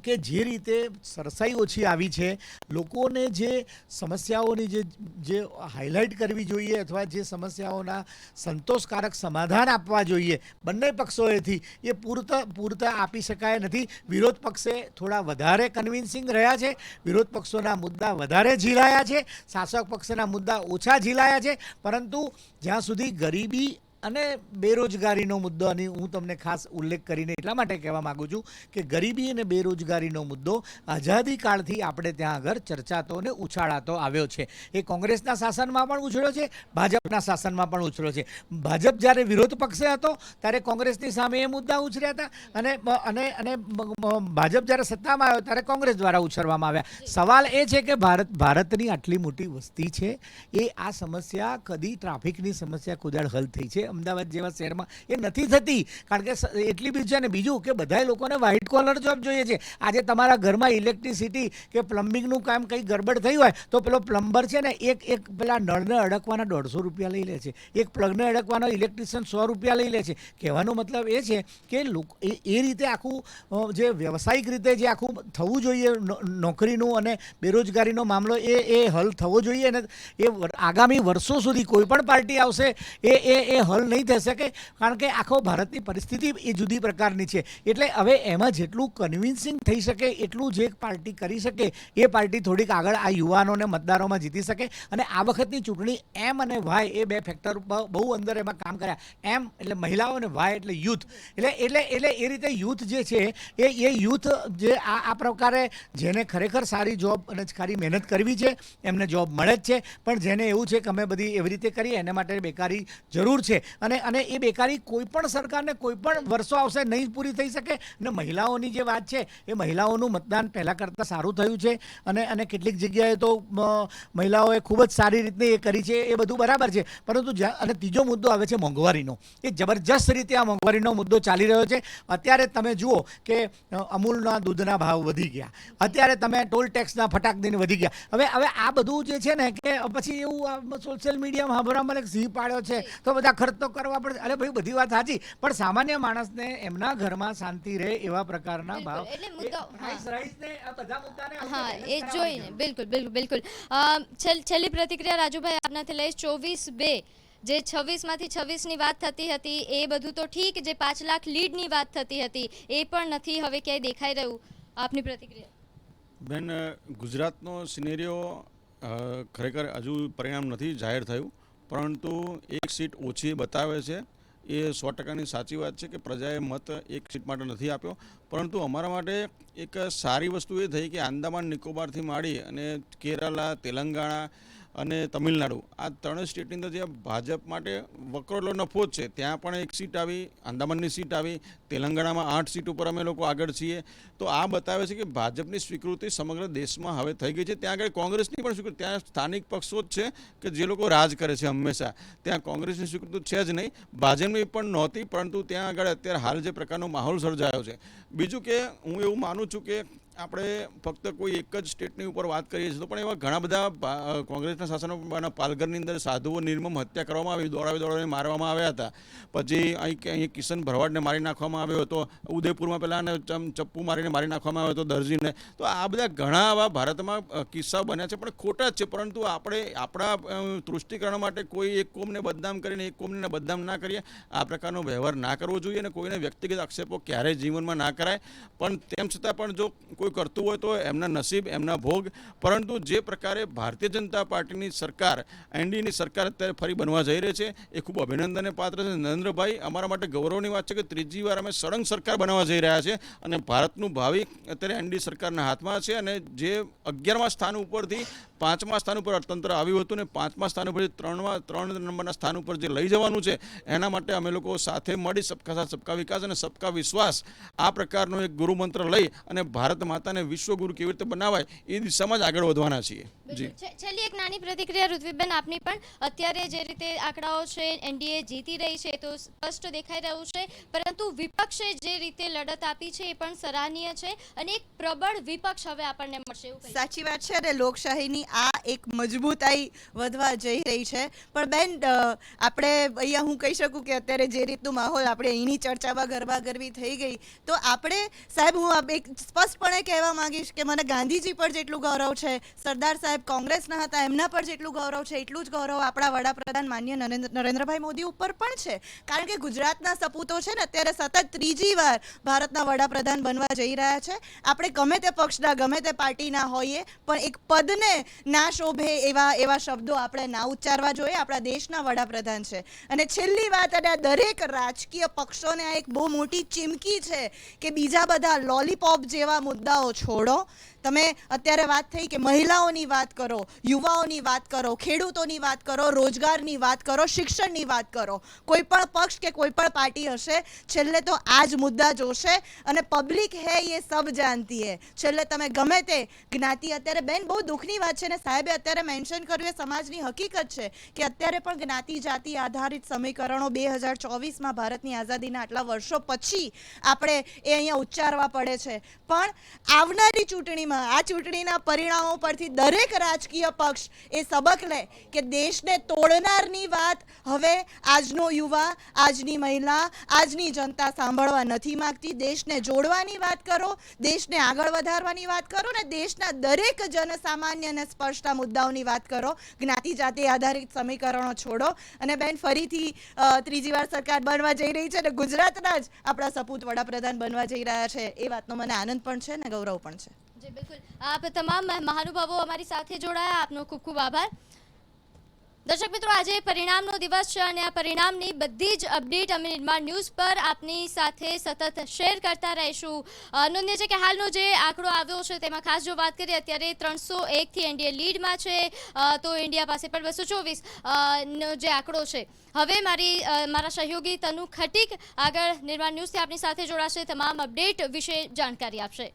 કે જે રીતે સરસાઈ ઓછી આવી છે, લોકોને જે સમસ્યાઓની જે હાઇલાઇટ કરવી જોઈએ અથવા જે સમસ્યાઓના સંતોષકારક સમાધાન આપવા જોઈએ બંને પક્ષોએથી એ પૂરતા આપી શકાય નથી. વિરોધ પક્ષે થોડા વધારે કન્વિન્સિંગ રહ્યા છે, વિરોધ પક્ષોના મુદ્દા વધારે ઝીલાયા છે, શાસક પક્ષના મુદ્દા ઓછા ઝીલાયા છે. પરંતુ જ્યાં સુધી ગરીબી અને બેરોજગારીનો મુદ્દો, અને હું તમને ખાસ ઉલ્લેખ કરીને એટલા માટે કહેવા માગું છું કે ગરીબી અને બેરોજગારીનો મુદ્દો આઝાદી કાળથી આપણે ત્યાં આગળ ચર્ચાતો અને ઉછાળાતો આવ્યો છે. એ કોંગ્રેસના શાસનમાં પણ ઉછળ્યો છે, ભાજપના શાસનમાં પણ ઉછળ્યો છે. ભાજપ જ્યારે વિરોધ પક્ષે હતો ત્યારે કોંગ્રેસની સામે એ મુદ્દા ઉછર્યા હતા અને ભાજપ જ્યારે સત્તામાં આવ્યો ત્યારે કોંગ્રેસ દ્વારા ઉછળવામાં આવ્યા. સવાલ એ છે કે ભારતની આટલી મોટી વસ્તી છે, એ આ સમસ્યા કદી ટ્રાફિકની સમસ્યા કુદાળ હલ થઈ છે અમદાવાદ જેવા શહેરમાં? એ નથી થતી. કારણ કે એટલી બી છે. ને બીજું કે બધા લોકોને વ્હાઇટ કોલર જોબ જોઈએ છે. આજે તમારા ઘરમાં ઇલેક્ટ્રિસિટી કે પ્લમ્બિંગનું કામ કંઈ ગડબડ થઈ હોય તો પેલો પ્લમ્બર છે ને એક પેલા નળને અડકવાના 150 રૂપિયા લઈ લે છે, એક પ્લગને અડકવાનો ઇલેક્ટ્રિશિયન 100 રૂપિયા લઈ લે છે. કહેવાનો મતલબ એ છે કે એ રીતે આખું જે વ્યવસાયિક રીતે જે આખું થવું જોઈએ નોકરીનું અને બેરોજગારીનો મામલો એ હલ થવો જોઈએ. અને એ આગામી વર્ષો સુધી કોઈ પણ પાર્ટી આવશે એ હલ નહીં થઈ શકે. કારણ કે આખો ભારતની પરિસ્થિતિ એ જુદી પ્રકારની છે. એટલે હવે એમાં જેટલું કન્વિન્સિંગ થઈ શકે એટલું જે પાર્ટી કરી શકે એ પાર્ટી થોડીક આગળ આ યુવાનોને મતદારોમાં જીતી શકે. અને આ વખતની ચૂંટણી એમ અને વાય એ બે ફેક્ટર બહુ અંદર એમાં કામ કર્યા. એમ એટલે મહિલાઓ અને વાય એટલે યુથ. એટલે એ રીતે યુથ જે છે એ યુથ જે આ પ્રકારે જેને ખરેખર સારી જોબ અને સારી મહેનત કરવી છે એમને જોબ મળે જ છે, પણ જેને એવું છે કે અમે બધી એવી રીતે કરીએ એના માટે બેકારી જરૂર છે. અને એ બેકારી કોઈ પણ સરકારને કોઈ પણ વર્ષો આવશે નહીં પૂરી થઈ શકે. અને મહિલાઓની જે વાત છે એ મહિલાઓનું મતદાન પહેલાં કરતાં સારું થયું છે અને કેટલીક જગ્યાએ તો મહિલાઓએ ખૂબ જ સારી રીતે એ કરી છે, એ બધું બરાબર છે. પરંતુ અને ત્રીજો મુદ્દો આવે છે મોંઘવારીનો. એ જબરજસ્ત રીતે આ મોંઘવારીનો મુદ્દો ચાલી રહ્યો છે. અત્યારે તમે જુઓ કે અમૂલના દૂધના ભાવ વધી ગયા, અત્યારે તમે ટોલ ટેક્સના ફટાક દઈને વધી ગયા. હવે આ બધું જે છે ને કે પછી એવું સોશિયલ મીડિયામાં હભરામાં એક સિંહ પાડ્યો છે તો બધા ખર્ચ તો કરવા પડે. અરે ભાઈ બધી વાત સાચી, પણ સામાન્ય માણસને એમના ઘરમાં શાંતિ રહે એવા પ્રકારના ભાવ એ જોઈને બિલકુલ. છેલ્લી પ્રતિક્રિયા રાજુભાઈ આપનાથી લઈશ. 24-2 જે 26માંથી 26ની વાત થતી હતી એ બધું તો ઠીક, જે 5 લાખ લીડની વાત થતી હતી એ પણ નથી હવે ક્યાંય દેખાઈ રહ્યું. આપની પ્રતિક્રિયા? બેન, ગુજરાતનો સિનેરિયો ખરેખર હજુ પરિણામ નથી જાહેર થયું, પરંતુ એક સીટ ઓછી બતાવે છે એ 100%ની સાચી વાત છે કે પ્રજાએ મત એક સીટ માટે નથી આપ્યો, પરંતુ અમારા માટે એક સારી વસ્તુ એ થઈ કે આંદામાન નિકોબારથી માંડી અને કેરાલા, તેલંગાણા અને તમિલનાડુ આ 3 સ્ટેટની અંદર જે ભાજપ માટે વકરોલો નફો જ છે, ત્યાં પણ એક સીટ આવી, આંદામાનની સીટ આવી, તેલંગાણામાં 8 સીટ ઉપર અમે લોકો આગળ છીએ. તો આ બતાવે છે કે ભાજપની સ્વીકૃતિ સમગ્ર દેશમાં હવે થઈ ગઈ છે. ત્યાં આગળ કોંગ્રેસની પણ સ્વીકૃતિ, ત્યાં સ્થાનિક પક્ષો જ છે કે જે લોકો રાજ કરે છે હંમેશા, ત્યાં કોંગ્રેસની સ્વીકૃતિ છે જ નહીં, ભાજપની પણ નહોતી, પરંતુ ત્યાં આગળ અત્યારે હાલ જે પ્રકારનો માહોલ સર્જાયો છે. બીજું કે હું એવું માનું છું કે આપણે ફક્ત કોઈ એક જ સ્ટેટની ઉપર વાત કરીએ છીએ, તો પણ એવા ઘણા બધા કોંગ્રેસના શાસનોમાં પાલઘરની અંદર સાધુઓ નિર્મમ હત્યા કરવામાં આવી, દોડાવીને મારવામાં આવ્યા હતા. પછી અહીં કિશન ભરવાડને મારી નાખવામાં આવ્યો હતો, ઉદયપુરમાં પહેલાં ચપ્પુ મારીને મારી નાખવામાં આવ્યો હતો દરજીને. તો આ બધા ઘણા આવા ભારતમાં કિસ્સા બન્યા છે, પણ ખોટા જ છે. પરંતુ આપણે આપણા તૃષ્ટિકરણ માટે કોઈ એક કોમને બદનામ કરીને એક કોમને બદનામ ના કરીએ, આ પ્રકારનો વ્યવહાર ના કરવો જોઈએ અને કોઈને વ્યક્તિગત આક્ષેપો ક્યારેય જીવનમાં ના કરાય. પણ તેમ છતાં પણ જો કોઈ કરતું હોય તો એમના નસીબ, એમના ભોગ. પરંતુ જે પ્રકારે ભારતીય જનતા પાર્ટીની સરકાર, એનડીએની સરકાર અત્યારે ફરી બનવા જઈ રહી છે, એ ખૂબ અભિનંદનને પાત્ર છે. નરેન્દ્રભાઈ, અમારા માટે ગૌરવની વાત છે કે ત્રીજી વાર અમે સળંગ સરકાર બનાવવા જઈ રહ્યા છે અને ભારતનું ભાવિ અત્યારે એનડીએ સરકારના હાથમાં છે. અને જે 11મા સ્થાન ઉપરથી 5મા સ્થાન ઉપર અર્થતંત્ર આવ્યું હતું ને 5મા સ્થાન ઉપરથી 3 નંબરના સ્થાન ઉપર જે લઈ જવાનું છે, એના માટે અમે લોકો સાથે મળી સબકા સાથ સબકા વિકાસ અને સબકા વિશ્વાસ આ પ્રકારનો એક ગુરુમંત્ર લઈ અને ભારત માતાને વિશ્વગુરુ કેવી રીતે બનાવાય એ દિશામાં જ આગળ વધવાના છીએ. છેલ્લી એક નાની પ્રતિક્રિયા ઋત્વિકબેન આપની પણ. અત્યારે જે રીતે આંકડાઓ છે, એનડીએ જીતી રહી છે તો સ્પષ્ટ દેખાઈ રહ્યું છે, પરંતુ વિપક્ષે જે રીતે લડત આપી છે એ પણ સરાહનીય છે અને એક પ્રબળ વિપક્ષ હવે આપણને મળશે એવું કહી. સાચી વાત છે. અને લોકશાહીની આ એક મજબૂતાઈ વધવા જઈ રહી છે. પણ બેન, આપણે અહીંયા હું કહી શકું કે અત્યારે જે રીતનું માહોલ આપણે અહીંની ચર્ચામાં ગરબાગરબી થઈ ગઈ, તો આપણે સાહેબ, હું એક સ્પષ્ટપણે કહેવા માંગીશ કે મને ગાંધીજી પર જેટલું ગૌરવ છે, સરદાર સાહેબ કોંગ્રેસના હતા એમના પર જેટલું ગૌરવ છે, એટલું જ ગૌરવ આપણા વડાપ્રધાન માનનીય નરેન્દ્રભાઈ મોદી ઉપર પણ છે. કારણ કે ગુજરાતના સપૂતો છે ને અત્યારે સતત ત્રીજી વાર ભારતના વડાપ્રધાન બનવા જઈ રહ્યા છે. આપણે ગમે તે પક્ષના, ગમે તે પાર્ટીના હોઈએ, પણ એક પદને ના શોભે એવા શબ્દો આપણે ના ઉચ્ચારવા જોઈએ. આપણા દેશના વડાપ્રધાન છે. અને છેલ્લી વાત, અને દરેક રાજકીય પક્ષોને આ એક બહુ મોટી ચીમકી છે કે બીજા બધા લોલીપોપ જેવા મુદ્દાઓ છોડો. તમે અત્યારે વાત થઈ કે મહિલાઓની વાત કરો, યુવાઓની વાત કરો, ખેડૂતોની વાત કરો, રોજગારની વાત કરો, શિક્ષણની વાત કરો. કોઈ પણ પક્ષ કે કોઈ પણ પાર્ટી હશે, છેલ્લે તો આ જ મુદ્દા જોશે. અને પબ્લિક હે ये सब जानती है. છેલ્લે તમે ગમે તે જ્ઞાતિ, અત્યારે બેન બહુ દુઃખની વાત છે ને સાહેબે અત્યારે મેન્શન કર્યું, એ સમાજની હકીકત છે કે અત્યારે પણ જ્ઞાતિ જાતિ આધારિત સમીકરણો 2024માં ભારતની આઝાદીના આટલા વર્ષો પછી આપણે એ અહીંયા ઉચ્ચારવા પડે છે. પણ આવનારી ચૂંટણીમાં, આ ચૂંટણીના પરિણામો પરથી દરેક રાજકીય પક્ષ એ સબક લે કે દેશને તોડનારની વાત હવે આજનો યુવા, આજની મહિલા, આજની જનતા સાંભળવા નથી માંગતી. દેશને જોડવાની વાત કરો, દેશને આગળ વધારવાની વાત કરો ને દેશના દરેક જનસામાન્યને સ્પર્શતા મુદ્દાઓની વાત કરો. જ્ઞાતિ જાતિ આધારિત સમીકરણો છોડો. અને બેન, ફરીથી ત્રીજી વાર સરકાર બનવા જઈ રહી છે અને ગુજરાતના જ આપણા સપૂત વડાપ્રધાન બનવા જઈ રહ્યા છે. એ વાતનો મને આનંદ પણ છે ને ગૌરવ પણ છે. જી બિલકુલ. આપ તમામ મહાનુભાવો અમારી સાથે જોડાયા, આપનો ખૂબ ખૂબ આભાર. દર્શક મિત્રો, આજે પરિણામનો દિવસ છે અને આ પરિણામની બધી જ અપડેટ અમે નિર્માણ ન્યૂઝ પર આપની સાથે સતત શેર કરતા રહીશું. નોંધનીય છે કે હાલનો જે આંકડો આવ્યો છે તેમાં ખાસ જો વાત કરીએ, અત્યારે 301થી એનડીએ લીડમાં છે, તો ઇન્ડિયા પાસે પણ 224 નો જે આંકડો છે. હવે મારા સહયોગી તનુ ખટીક આગળ નિર્માણ ન્યૂઝથી આપની સાથે જોડાશે, તમામ અપડેટ વિશે જાણકારી આપશે.